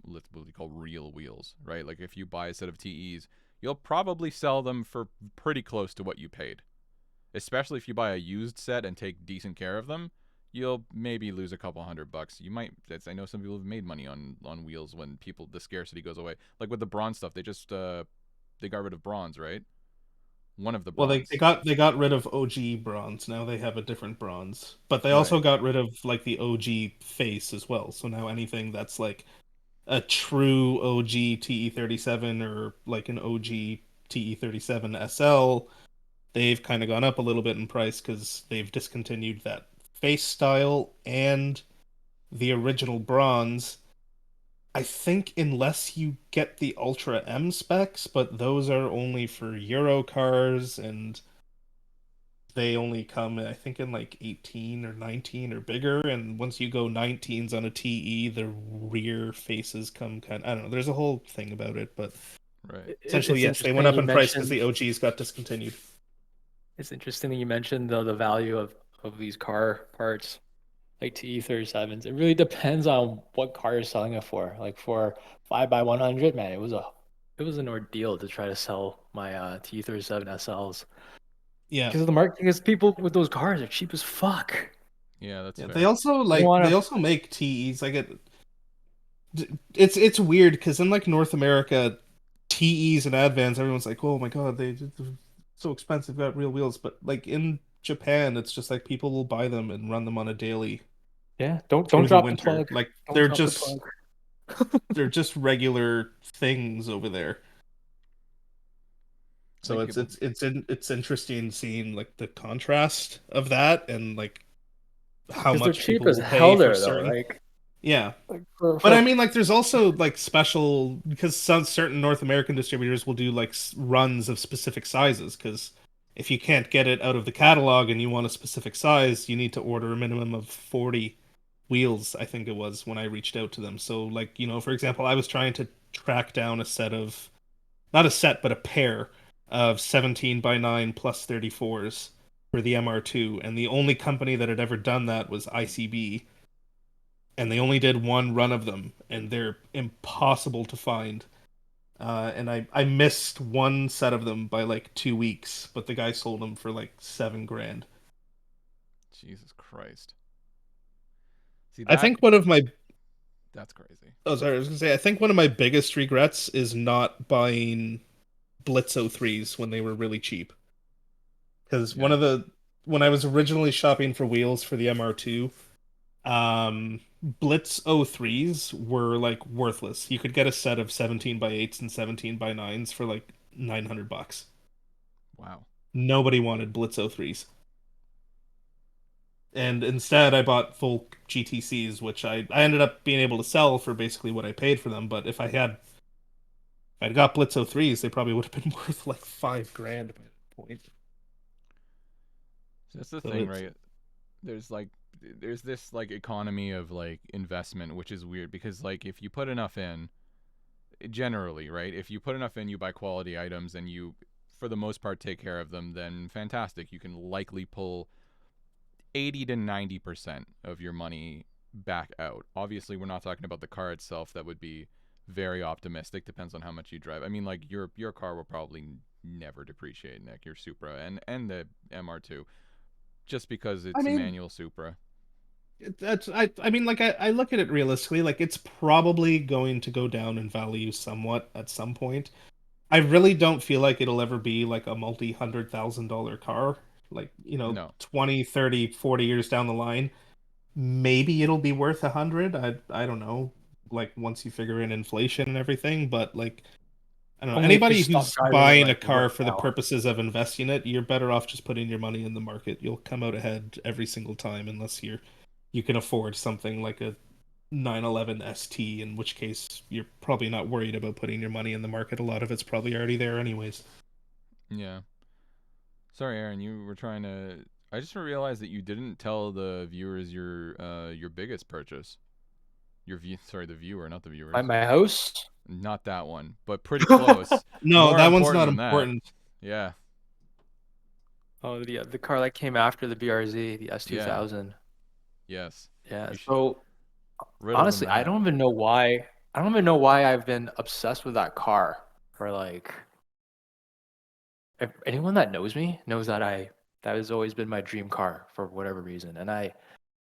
what we call real wheels, right? Like if you buy a set of TEs, you'll probably sell them for pretty close to what you paid. Especially if you buy a used set and take decent care of them, you'll maybe lose a couple $100. You might. I know some people have made money on wheels when the scarcity goes away. Like with the bronze stuff, they just they got rid of bronze, right? One of the Well, they bronze. got rid of OG bronze. Now they have a different bronze, but they also Right. got rid of like the OG face as well. So now anything that's like a true OG TE37 or like an OG TE37 SL, they've kind of gone up a little bit in price because they've discontinued that face style and the original bronze. I think unless you get the Ultra M specs, but those are only for Euro cars and they only come, I think, in like 18 or 19 or bigger. And once you go 19s on a TE, the rear faces come kind of, I don't know. There's a whole thing about it, but Right. essentially, It's yes, they went interesting up you in price because mentioned. the OGs got discontinued. It's interesting that you mentioned the value of these car parts, like TE37s. It really depends on what car you're selling it for. Like for 5x100, man, it was an ordeal to try to sell my TE37 SLs Yeah. because of the market. Because people with those cars are cheap as fuck. Yeah, that's Yeah, fair. They don't want they to. also make TEs. Like it's weird because in like North America, TEs and Advans, everyone's like, oh my god, they're so expensive, got real wheels. But like in Japan, it's just like people will buy them and run them on a daily Yeah, don't through the drop the winter. plug. Like Don't drop the plug. they're just regular things over there. So Like it's interesting seeing like the contrast of that and like how Because they're much cheap people as will pay hell for there, though. certain. Yeah. Like But I for mean, like, there's also like special because some certain North American distributors will do like runs of specific sizes. Because if you can't get it out of the catalog and you want a specific size, you need to order a minimum of 40 wheels. I think it was when I reached out to them. So, like, for example, I was trying to track down a set of not a set, but a pair of 17 by 9 plus 34s for the MR2, and the only company that had ever done that was ICB, and they only did one run of them, and they're impossible to find. And I missed one set of them by like 2 weeks, but the guy sold them for like 7 grand. Jesus Christ. See I that think one of my that's crazy. oh sorry, I was gonna say I think one of my biggest regrets is not buying Blitz 03s when they were really cheap. Because Yeah. when I was originally shopping for wheels for the MR2, Blitz 03s were like worthless. You could get a set of 17 by 8s and 17 by 9s for like $900. Wow. Nobody wanted Blitz 03s. And instead I bought full GTCs, which I ended up being able to sell for basically what I paid for them, but if I'd got Blitz 03s, they probably would have been worth like 5 grand by that point. That's the So thing, it's right? There's like there's this like economy of like investment, which is weird because like if you put enough in, generally, right? If you put enough in, you buy quality items and you for the most part take care of them, then fantastic. You can likely pull 80 to 90% of your money back out. Obviously, we're not talking about the car itself. That would be very optimistic. Depends on how much you drive. I mean, like your car will probably never depreciate, Nick. Your Supra and the MR2, just because I it's a mean, manual Supra. I mean like I look at it realistically, like it's probably going to go down in value somewhat at some point. I really don't feel like it'll ever be like a multi-$100,000 car. Like, No. 20, 30, 40 years down the line, maybe it'll be worth 100. I don't know. Like once you figure in inflation and everything, but like I don't know. only if you Anybody stop who's driving it buying a like car right for the now. purposes of investing it, you're better off just putting your money in the market. You'll come out ahead every single time unless you can afford something like a 911 ST, in which case you're probably not worried about putting your money in the market. A lot of it's probably already there anyways. Yeah. Sorry, Aaron. You were trying to. I just realized that you didn't tell the viewers your biggest purchase. Sorry, the viewer, not the My viewers. my house. Not that one, but pretty close. No, More that one's important not than that. important. Yeah. Oh, the car that came after the BRZ, the Yeah. S2000. Yes. Yeah. You should So riddle them honestly, I that. don't even know why. I don't even know why I've been obsessed with that car for like. If anyone that knows me knows that that has always been my dream car for whatever reason, and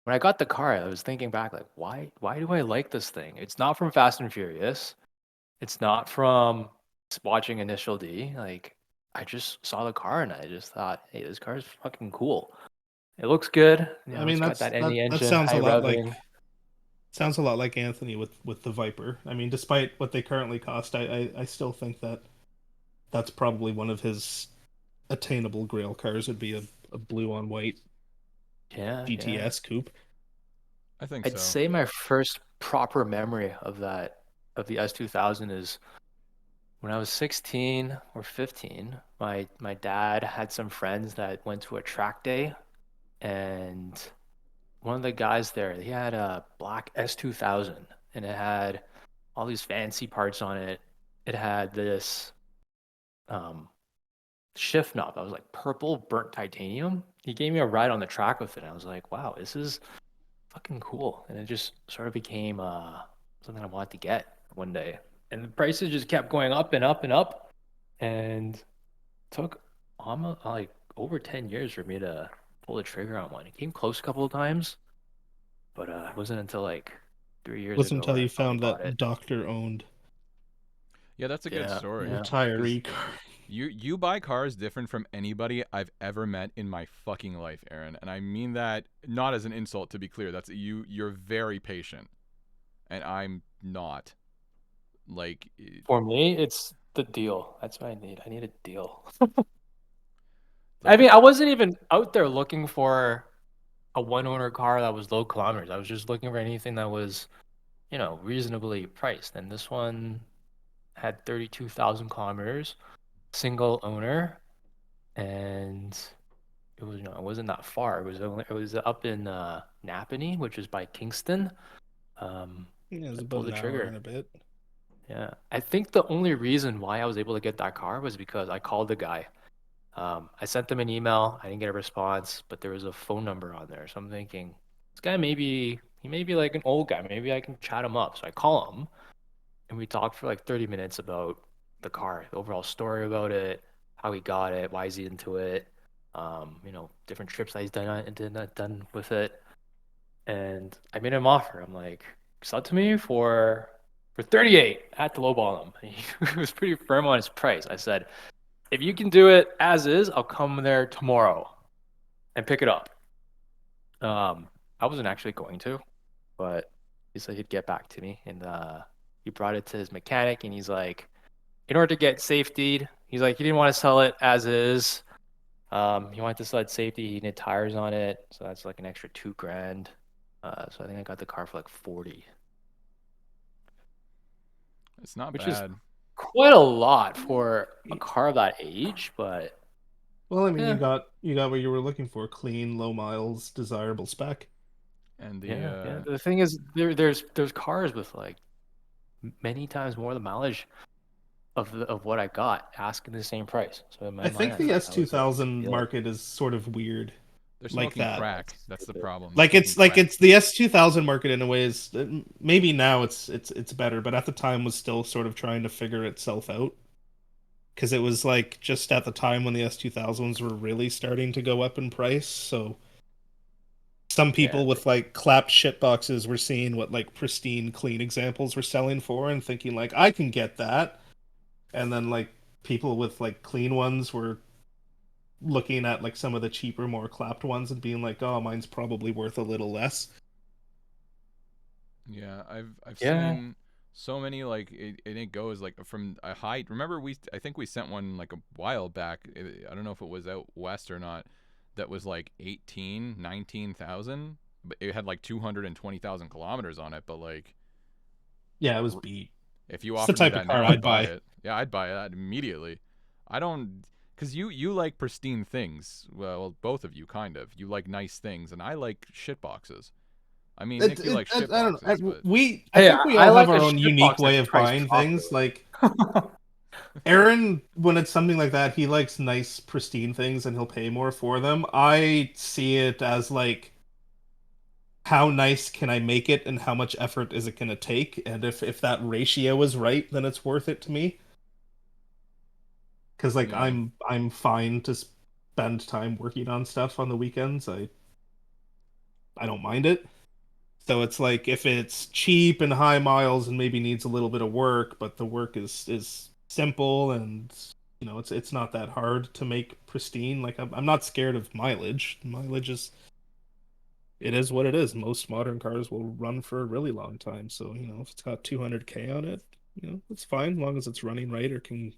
when I got the car, I was thinking back, like, why do I like this thing? It's not from Fast and Furious. It's not from watching Initial D. Like, I just saw the car and I just thought, hey, this car is fucking cool. It looks good. You I know, mean, it's got that any that engine, high revving. sounds a lot like Anthony with the Viper. I mean, despite what they currently cost, I still think that that's probably one of his attainable grail cars would be a blue on white Yeah, yeah. GTS coupe. I think I'd so. say my first proper memory of the S2000 is when I was 16 or 15. My dad had some friends that went to a track day, and one of the guys there, he had a black S2000, and it had all these fancy parts on it. It had this um, shift knob that was like purple burnt titanium. He gave me a ride on the track with it. And I was like, wow, this is fucking cool. And it just sort of became something I wanted to get one day. And the prices just kept going up and up and up. And took almost like over 10 years for me to pull the trigger on one. It came close a couple of times, but it wasn't until like 3 years Wasn't ago until where I you finally found bought that it. doctor owned Yeah, that's a good Yeah, story. yeah. Because retiree car. you buy cars different from anybody I've ever met in my fucking life, Aaron. And I mean that not as an insult, to be clear. That's you're very patient. And I'm not. Like For me, it's the deal. That's what I need. I need a deal. I like mean, I wasn't even out there looking for a one owner car that was low kilometers. I was just looking for anything that was, reasonably priced. And this one had 32,000 kilometers, single owner, and it wasn't that far. It was up in Napanee, which is by Kingston. Um, Yeah, it was I about pulled the an hour and trigger. a bit. Yeah, I think the only reason why I was able to get that car was because I called the guy. I sent them an email. I didn't get a response, but there was a phone number on there. So I'm thinking, this guy he may be like an old guy. Maybe I can chat him up. So I call him, and we talked for like 30 minutes about the car, the overall story about it, how he got it, why is he into it, different trips that he's done with it. And I made him an offer. I'm like, sell it to me for 38. I had to lowball him. He was pretty firm on his price. I said, if you can do it as is, I'll come there tomorrow and pick it up. I wasn't actually going to, but he said he'd get back to me, and he brought it to his mechanic, and he's like, in order to get safetied, he's like, he didn't want to sell it as is. He wanted to sell it safety. He needed tires on it, so that's like an extra 2 grand. So I think I got the car for like 40, it's not which is bad. quite a lot for a car of that age, but Well, I mean, yeah, you got what you were looking for: clean, low miles, desirable spec. And the yeah. The thing is, there's cars with like many times more the mileage of what I got, asking the same price. So in I my mind, think I the thought that was a S2000 deal. market is sort of weird they're like smoking that. Yeah, crack. it's That's the stupid. problem. They're Like smoking crack. it's the S2000 market in a way is maybe now it's better, but at the time was still sort of trying to figure itself out because it was like just at the time when the S2000s were really starting to go up in price. So some Yeah, people with like clapped shit boxes were seeing what like pristine clean examples were selling for and thinking like I can get that. And then like people with like clean ones were looking at like some of the cheaper more clapped ones and being like, "Oh, mine's probably worth a little less." Yeah, I've yeah. seen so many like it goes like from a high. Remember I think we sent one like a while back. I don't know if it was out west or not. That was like 19,000, but it had like 220,000 kilometers on it. But like, Yeah, it was beat. if you It's the offered me type of that car now, I'd I'd buy buy. it. Yeah, I'd buy that immediately. I don't, cause you like pristine things. Well, both of you kind of. You like nice things, and I like shit boxes. I mean, Nick, you like shit I don't boxes, know. but I Hey, think we I all have like a our own unique shitbox way that's of priced buying things. properly. Like Aaron, when it's something like that, he likes nice, pristine things and he'll pay more for them. I see it as like how nice can I make it and how much effort is it going to take? And if that ratio is right, then it's worth it to me. Because like yeah. I'm fine to spend time working on stuff on the weekends. I I don't mind it. So it's like if it's cheap and high miles and maybe needs a little bit of work, but the work is simple and it's not that hard to make pristine. Like I'm not scared of mileage. Mileage is it is what it is. Most modern cars will run for a really long time. So, if it's got 200K on it, it's fine as long as it's running right or can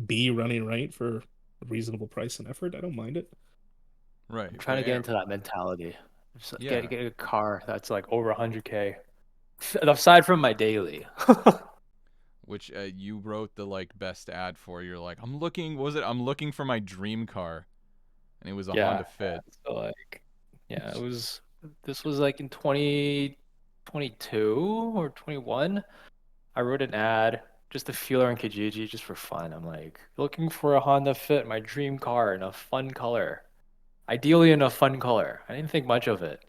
be running right for a reasonable price and effort. I don't mind it. Right. I'm trying But to get into that mentality. Just yeah, get a car that's like over 100K. Aside from my daily. which you wrote the like best ad for. You're like, I'm looking. What was it? I'm looking for my dream car, and it was a Yeah, Honda Fit. so like, yeah, this was like in 2022 or 21. I wrote an ad, just a feeler on Kijiji, just for fun. I'm like, looking for a Honda Fit, my dream car in a fun color. Ideally in a fun color. I didn't think much of it.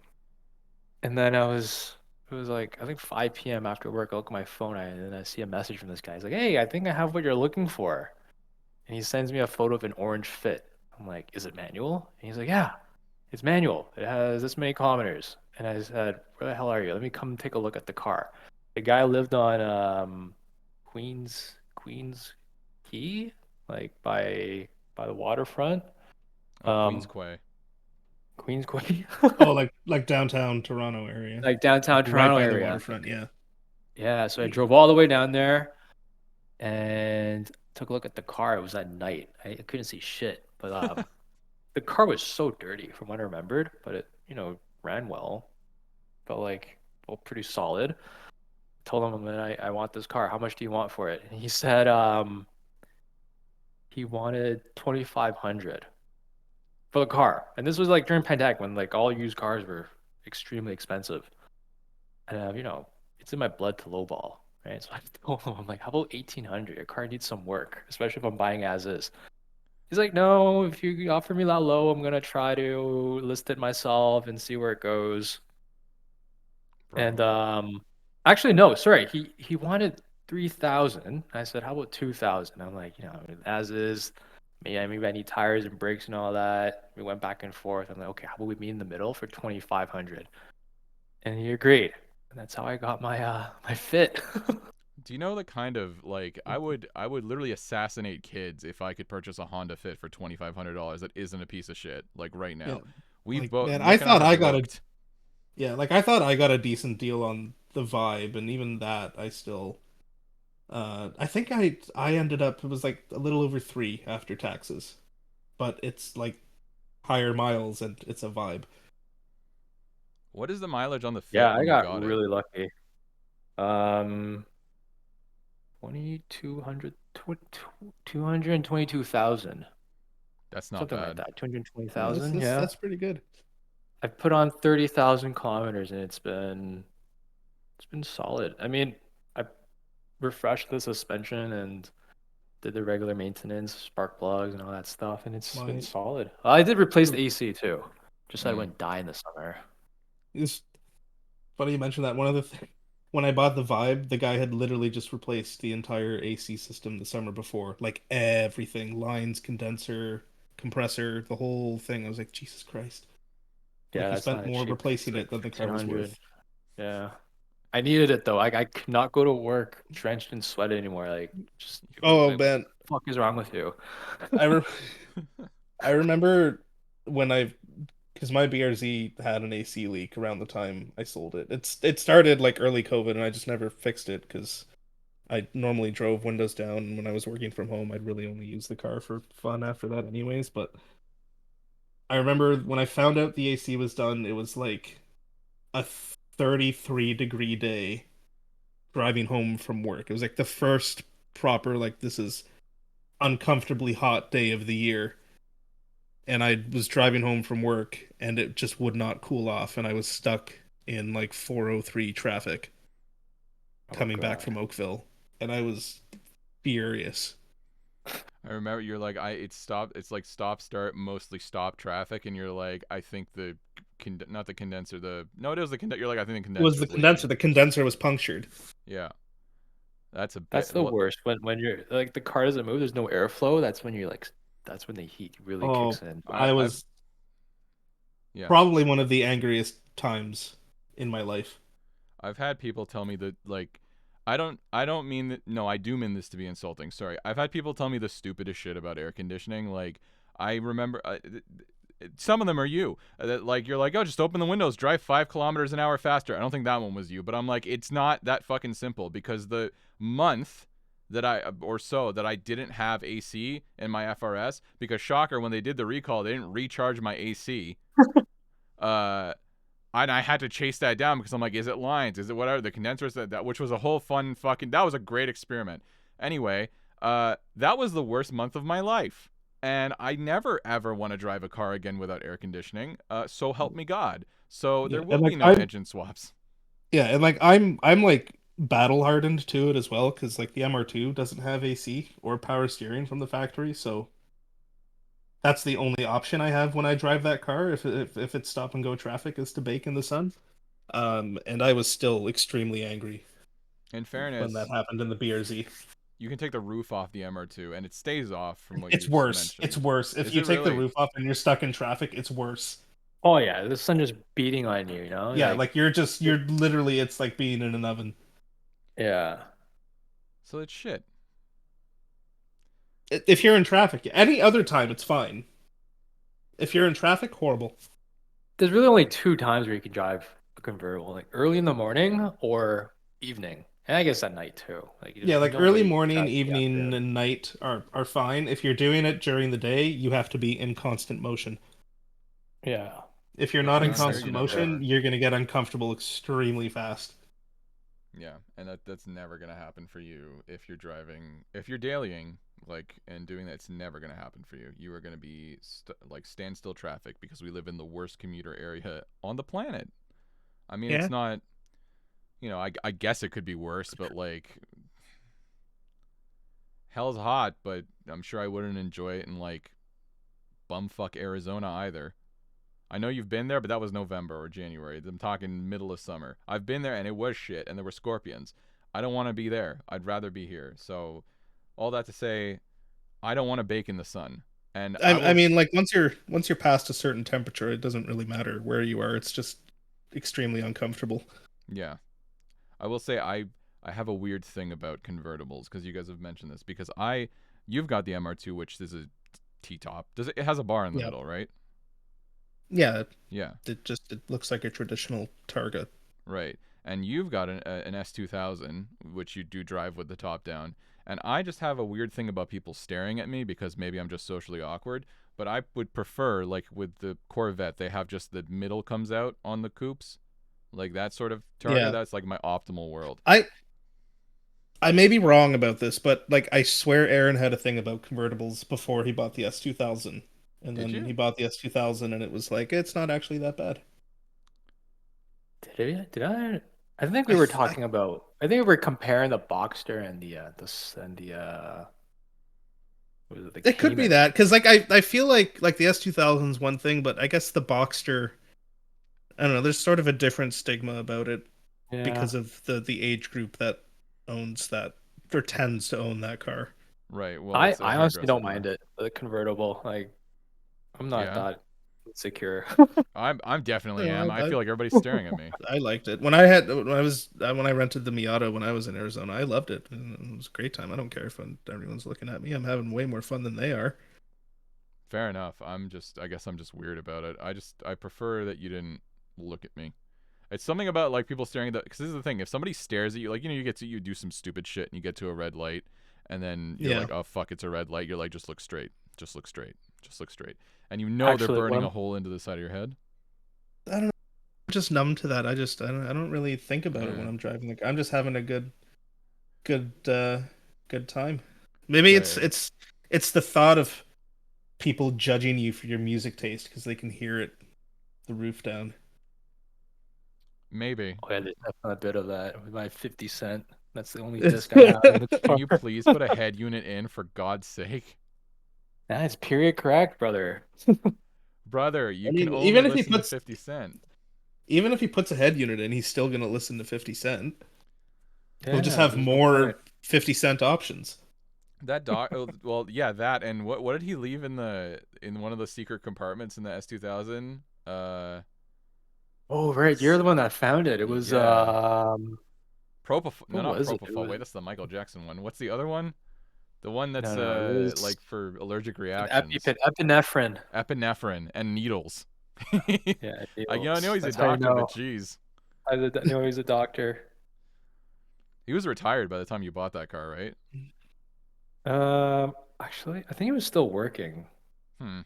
And then it was like, I think 5 p.m. after work, I look at my phone and I see a message from this guy. He's like, hey, I think I have what you're looking for. And he sends me a photo of an orange Fit. I'm like, is it manual? And he's like, yeah, it's manual. It has this many kilometers. And I said, where the hell are you? Let me come take a look at the car. The guy lived on Queens Key, like by the waterfront. Oh, Queens Um, Quay. Queens Quay, Oh, like downtown Toronto area. like downtown Like right Toronto by the area. waterfront, yeah. Yeah, so I drove all the way down there and took a look at the car. It was at night. I couldn't see shit, but the car was so dirty from what I remembered, but it, ran well. Felt like pretty solid. Told him, man, I want this car. How much do you want for it? And he said he wanted 2,500 for the car. And this was like during pandemic when like all used cars were extremely expensive. And it's in my blood to lowball, right? So I told him, I'm like, how about 1,800? Your car needs some work, especially if I'm buying as is. He's like, no, if you offer me that low, I'm gonna try to list it myself and see where it goes. And Bro. actually no, sorry. He wanted 3,000. I said, how about 2,000? I'm like, as is. Maybe I need tires and brakes and all that. We went back and forth. I'm like, okay, how about we meet in the middle for 2,500? And he agreed. And that's how I got my Fit. Do you know the kind of like I would literally assassinate kids if I could purchase a Honda Fit for $2,500 that isn't a piece of shit like right Yeah. now. We've Like, both man, I Nick and I thought have I got a looked. yeah, like I thought I got a decent deal on the Vibe, and even that I still I think I ended up it was like a little over 3 after taxes. But it's like higher miles and it's a Vibe. What is the mileage on the Fit Yeah, I when you got got it? really lucky. Um, 2,200, 222,000, That's not something like bad. that. Yeah, 220,000, yeah. that's pretty good. I've put on 30,000 kilometers and it's been solid. I mean, I refreshed the suspension and did the regular maintenance, spark plugs and all that stuff, and it's been My solid. I did replace the AC too. Just so I Mm. wouldn't die in the summer. it's funny you mentioned that. One of the when I bought the Vibe, the guy had literally just replaced the entire AC system the summer before, like everything, lines, condenser, compressor, the whole thing. I was like, Jesus Christ! Like Yeah, he that's spent not more cheap. It's replacing like it than the car was 1,500. worth. Yeah. I needed it though. I could not go to work drenched in sweat anymore. Like, just Oh like, what man, the fuck is wrong with you? I re I remember when I because my BRZ had an AC leak around the time I sold it. It started like early COVID, and I just never fixed it because I normally drove windows down. And when I was working from home, I'd really only use the car for fun after that, anyways. But I remember when I found out the AC was done, it was like a 33-degree day driving home from work. It was like the first proper, like, this is uncomfortably hot day of the year. And I was driving home from work and it just would not cool off. And I was stuck in like 403 traffic Oh coming back God. from Oakville. And I was furious. I remember you're like it stopped. It's like stop start mostly stop traffic, and you're like I think the not the condenser the no it was the condenser. You're like I think the It was condenser the is leaking. condenser. The condenser was punctured. Yeah, that's a That's bit. the Well, worst. When you're like the car doesn't move, there's no airflow. That's when the heat really Oh, kicks in. I I've was yeah. probably one of the angriest times in my life. I've had people tell me that like I don't mean that no, I do mean this to be insulting. Sorry. I've had people tell me the stupidest shit about air conditioning. Like I remember some of them are you. That like you're like, "Oh, just open the windows, drive 5 kilometers an hour faster." I don't think that one was you, but I'm like it's not that fucking simple because the month that I didn't have AC in my FRS because shocker when they did the recall, they didn't recharge my AC. Uh and I had to chase that down because I'm like, is it lines? Is it whatever? The condensers that which was a whole fun fucking that was a great experiment. Anyway, that was the worst month of my life. And I never ever want to drive a car again without air conditioning. So help me God. So Yeah, there will and be like no engine swaps. I'm like battle hardened to it as well because like the MR2 doesn't have AC or power steering from the factory, so that's the only option I have when I drive that car. If it's stop and go traffic, is to bake in the sun. And I was still extremely angry In when that fairness, happened in the BRZ. you can take the roof off the MR2 and it stays off from what It's you worse. It's mentioned. worse. If Is you it take the really? roof off and you're stuck in traffic, it's worse. Oh yeah, the sun just beating on you, you know? Yeah, Like like you're literally it's like being in an oven. yeah. So it's shit. If you're in traffic, any other time it's fine. If you're in traffic, horrible. There's really only two times where you can drive a convertible, like early in the morning or evening. And I guess at night too. Like Yeah, you like don't early really morning, drive in the evening, afternoon. and night are fine. If you're doing it during the day, you have to be in constant motion. Yeah. If you're Which not in around here constant you never motion, are. you're gonna get uncomfortable extremely fast. Yeah, and that's never gonna happen for you if you're driving. If you're dailying, like and doing that, it's never gonna happen for you. You are gonna be like standstill traffic because we live in the worst commuter area on the planet. I mean, it's Yeah. not. I guess it could be worse, but like hell's hot. But I'm sure I wouldn't enjoy it in like bumfuck Arizona either. I know you've been there, but that was November or January. I'm talking middle of summer. I've been there and it was shit and there were scorpions. I don't want to be there. I'd rather be here. So, all that to say, I don't want to bake in the sun. And I I will, mean, like once you're past a certain temperature, it doesn't really matter where you are. It's just extremely uncomfortable. yeah, I will say I have a weird thing about convertibles because you guys have mentioned this because you've got the MR2, which is a T top. It has a bar in the Yeah. middle, right? Yeah, Yeah, it looks like a traditional Targa. right. And you've got an S2000, which you do drive with the top down. And I just have a weird thing about people staring at me because maybe I'm just socially awkward. But I would prefer, like with the Corvette, they have just the middle comes out on the coupes, like that sort of Targa. Yeah. That's like my optimal world. I may be wrong about this, but like I swear Aaron had a thing about convertibles before he bought the S2000. And Did then he you? bought the S2000 and it was like it's not actually that bad. Did I? I think we I, were th- I talking about. I think we were comparing the Boxster and the what was it, the It could be Cayman. that because I feel like the S2000 is one thing, but I guess the Boxster, I don't know. There's sort of a different stigma about it Yeah. because of the age group that owns that or tends to own that car. Right. Well, I it's a I honestly hairdresser don't car. mind it. The convertible. Like I'm not Yeah. that insecure. I'm definitely No, am. I I feel like everybody's staring at me. I liked it when I rented the Miata when I was in Arizona. I loved it. It was a great time. I don't care if everyone's looking at me. I'm having way more fun than they are. Fair enough. I guess I'm just weird about it. I prefer that you didn't look at me. It's something about like people staring at the because this is the thing. If somebody stares at you, like you do some stupid shit and you get to a red light, and then you're Yeah, like, oh fuck, it's a red light. You're like, just look straight, just look straight, just look straight, and you know they're Actually, burning a hole into the side of your head. I don't know. I'm just numb to that. I don't really think about it when Yeah, I'm driving. Like I'm just having a good good time. Maybe right. it's the thought of people judging you for your music taste because they can hear it the roof down. Maybe. oh yeah, there's definitely a bit of that with my 50 Cent. That's the only disc I have in the Can car. you please put a head unit in for God's sake, That's period correct, brother. brother? You And can only even if he listen to puts 50 Cent. even if he puts a head unit in, he's still gonna listen to 50 Cent. He'll just Yeah, have there's no point. more 50 Cent options. That dog. Well, yeah, that and what did he leave in one of the secret compartments in the S2000? Oh, right. You're the one that found it. It was Yeah. what No, not was it? It propofol. was Wait, that's the Michael Jackson one. What's the other one? The one that's no. It was like for allergic an reactions. EpiPen, epinephrine. Epinephrine and needles. Yeah, I know needles. he's a That's how you doctor, but know. geez. I know he's a doctor. He was retired by the time you bought that car, right? Actually, I think he was still working. Hmm.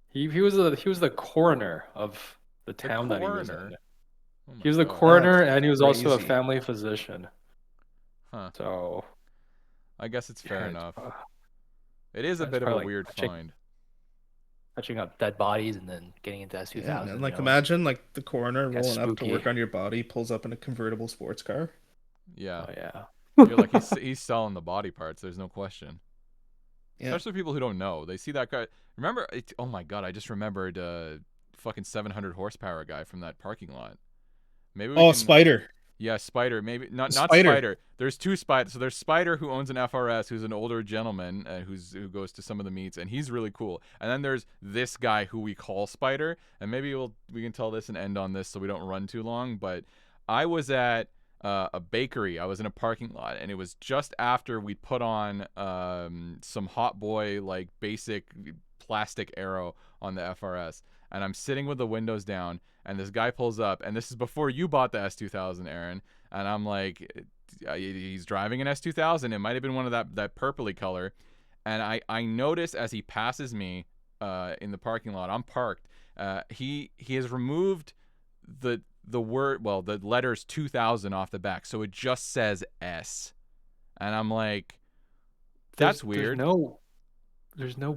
He was the coroner of the The town that he was coroner. in. Oh He my was the god. coroner That's and he was also a crazy. family physician. Huh. So I guess it's fair yeah, enough. It is a it's bit of a probably like weird find. touching up dead bodies and then getting into Yeah, man. S2000. Like imagine like the coroner That's rolling up to spooky. work on your body, pulls up in a convertible sports car. Yeah. Oh yeah. You're like he's selling the body parts. There's no question. Yeah. Especially people who don't know. They see that guy. Remember? Oh my god! I just remembered fucking 700 horsepower guy from that parking lot. Maybe we Oh, can. Spider. Yeah, Spider. Maybe not Spider. Spider. There's two Spider. So there's Spider who owns an FRS, who's an older gentleman who goes to some of the meets, and he's really cool. And then there's this guy who we call Spider, and maybe we can tell this and end on this so we don't run too long. But I was at a bakery. I was in a parking lot, and it was just after we put on some Hot Boy like basic plastic arrow on the FRS, and I'm sitting with the windows down, and this guy pulls up, and this is before you bought the S2000, Aaron, and I'm like, he's driving an S2000. It might have been one of that purpley color, and I notice as he passes me in the parking lot, I'm parked. He has removed the the letters 2000 off the back, so it just says S, and I'm like, that's There's weird. no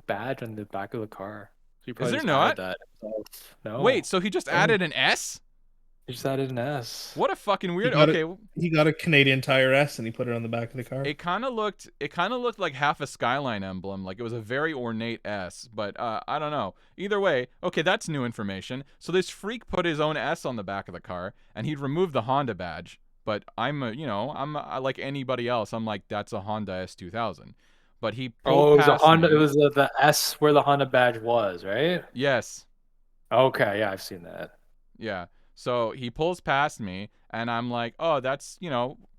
badge on the back of the car. So he Is probably there just added not? that himself. Wait, No. so he just Oh, added an S? He just added an S. What a fucking he weird. got it. Okay, He got a Canadian Tire S and he put it on the back of the car. it kind of looked like half a Skyline emblem, like it was a very ornate S, but I don't know. Either way, okay, that's new information. So this freak put his own S on the back of the car, and he'd removed the Honda badge. But I like anybody else. I'm like, that's a Honda S2000. But he pulled Oh, it was a past Honda. It me. was the S where the Honda badge was, right? Yes, Okay, yeah, I've seen that. yeah. So he pulls past me, and I'm like, oh, that's,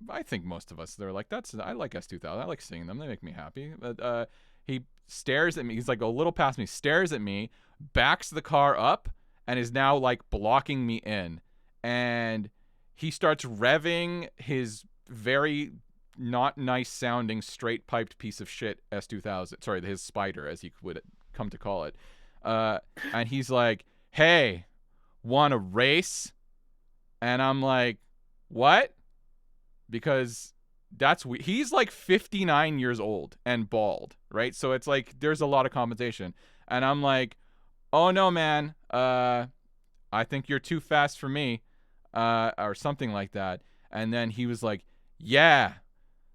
I think most of us, they're like, I like S2000. I like seeing them. They make me happy. But he stares at me. He's like a little past me, stares at me, backs the car up, and is now like blocking me in. And he starts revving his very not nice sounding straight piped piece of shit S2000. Sorry, his Spider, as he would come to call it. And he's like, hey, want to race? And I'm like, what? Because he's like 59 years old and bald, right? So it's like there's a lot of compensation. And I'm like, oh no, man, I think you're too fast for me, or something like that. And then he was like, yeah,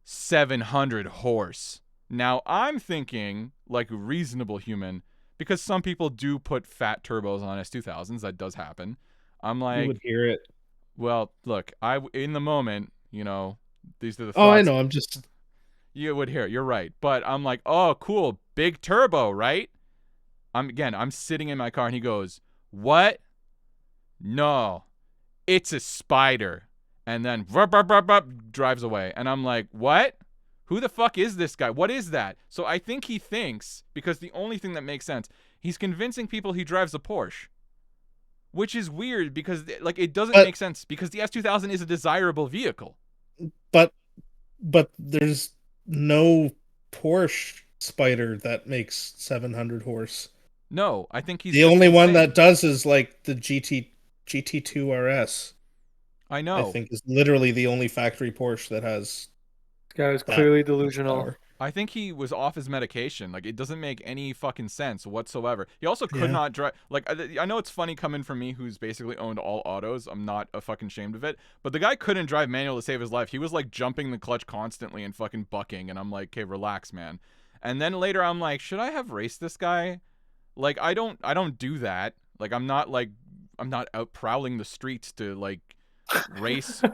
700 horse. Now I'm thinking like a reasonable human, because some people do put fat turbos on S2000s. That does happen. I'm You would like, hear it. well, look, in the moment, these are the Oh, I thoughts know. I'm just. you would hear. You're right. But I'm like, oh, cool, big turbo, right? I'm sitting in my car, and he goes, what? No, it's a Spider. And then drives away. And I'm like, what? Who the fuck is this guy? What is that? So I think he thinks, because the only thing that makes sense, he's convincing people he drives a Porsche. Which is weird, because like it doesn't make sense, because the S2000 is a desirable vehicle. But there's no Porsche Spider that makes 700 horse. No, I think he's The just only one insane. that does is like the GT2 RS. I I know. think is literally the only factory Porsche that has This guy was that clearly delusional. power. I think he was off his medication. Like, it doesn't make any fucking sense whatsoever. He also could Yeah. not drive. Like, I know it's funny coming from me, who's basically owned all autos. I'm not a fucking ashamed of it. But the guy couldn't drive manual to save his life. He was like jumping the clutch constantly and fucking bucking. And I'm like, okay, relax, man. And then later I'm like, should I have raced this guy? Like, I don't do that. Like, I'm not out prowling the streets to like race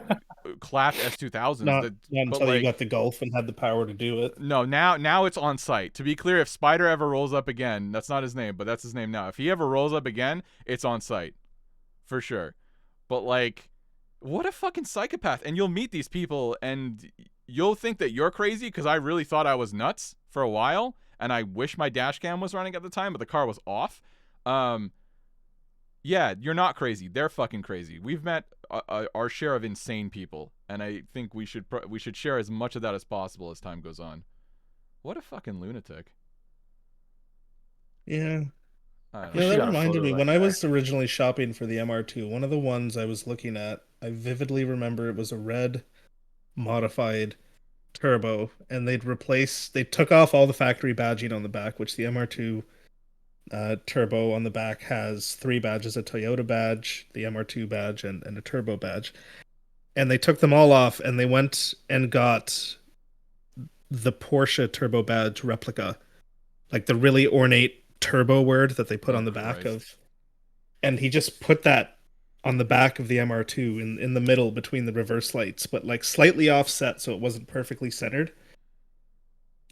clapped S2000s. Not But until you like, got the Golf and had the power to do it. no, now it's on site. To be clear, if Spider ever rolls up again, that's not his name, but that's his name now. If he ever rolls up again, it's on site, for sure. But like, what a fucking psychopath. And you'll meet these people and you'll think that you're crazy because I really thought I was nuts for a while. And I wish my dash cam was running at the time, but the car was off. Yeah, you're not crazy. They're fucking crazy. We've met our share of insane people, and I think we should share as much of that as possible as time goes on. What a fucking lunatic. Yeah. I don't We Yeah, know. should that got a reminded photo me of when that I guy. was originally shopping for the MR2, one of the ones I was looking at, I vividly remember it was a red modified turbo, and they took off all the factory badging on the back, which the MR2 turbo on the back has three badges: a Toyota badge, the MR2 badge, and a turbo badge. And they took them all off, and they went and got the Porsche turbo badge replica, like the really ornate turbo word that they put Oh on the back Christ. of. And he just put that on the back of the MR2 in the middle between the reverse lights, but like slightly offset so it wasn't perfectly centered.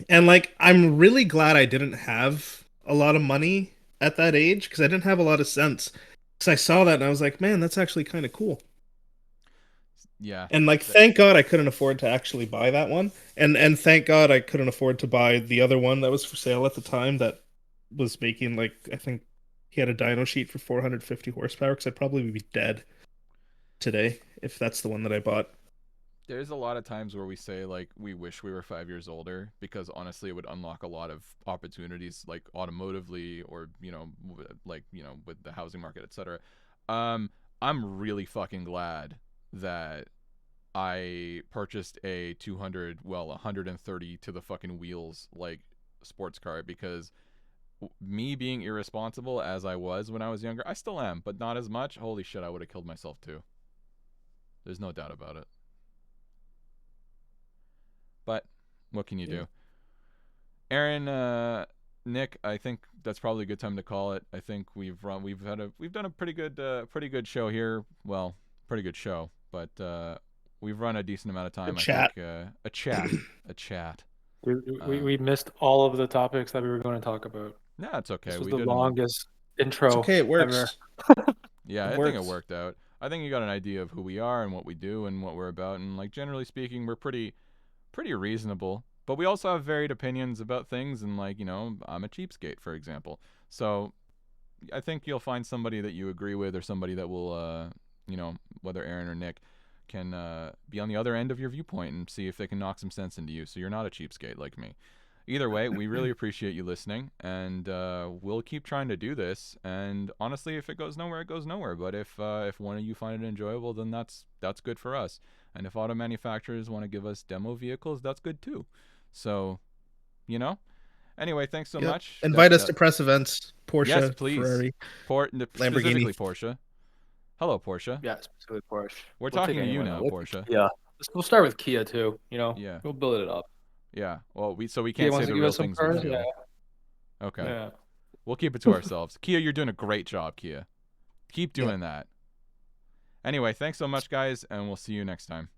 And like, I'm really glad I didn't have a lot of money at that age because I didn't have a lot of sense. Because I saw that and I was like, man, that's actually kind of cool. Yeah. And like, thank God I couldn't afford to actually buy that one, and thank God I couldn't afford to buy the other one that was for sale at the time that was making like, I think he had a dyno sheet for 450 horsepower because I'd probably be dead today if that's the one that I bought. There's a lot of times where we say like we wish we were 5 years older because honestly it would unlock a lot of opportunities like automotively or like with the housing market, etc. Um, I'm really fucking glad that I purchased a 200, well, 130 to the fucking wheels like sports car because me being irresponsible as I was when I was younger, I still am, but not as much. Holy shit, I would have killed myself too. There's no doubt about it. But what can you Yeah. do? Aaron, Nick, I think that's probably a good time to call it. I think we've done a pretty good show here. Well, pretty good show, but we've run a decent amount of Good time. I chat. think a chat, a chat. We missed all of the topics that we were going to talk about. Nah, it's okay. This was We the didn't. longest It's intro okay, it ever. works. Yeah, It I think it works. worked out. I think you got an idea of who we are and what we do and what we're about, and like generally speaking, we're pretty reasonable. But we also have varied opinions about things, and like I'm a cheapskate, for example. So I think you'll find somebody that you agree with, or somebody that will, whether Aaron or Nick, can be on the other end of your viewpoint and see if they can knock some sense into you. So you're not a cheapskate like me. Either way, we really appreciate you listening, and we'll keep trying to do this. And honestly, if it goes nowhere, it goes nowhere. But if one of you find it enjoyable, then that's good for us. And if auto manufacturers want to give us demo vehicles, that's good too. So, you know. Anyway, thanks so Yep. much. Invite us to press events. Yes, Porsche, please. Ferrari, Specifically Lamborghini. Porsche. Hello, Porsche. Yeah, specifically Porsche. We're We'll take talking to you anyone now, though. Let's Porsche. yeah. We'll start with Kia too. Yeah, We'll build it up. yeah. Well, we Kia can't say wants to the give real us some things we cars. Yeah, feel. Okay, yeah. we'll keep it to ourselves. Kia, you're doing a great job, Kia. Keep Yep. doing that. Anyway, thanks so much, guys, and we'll see you next time.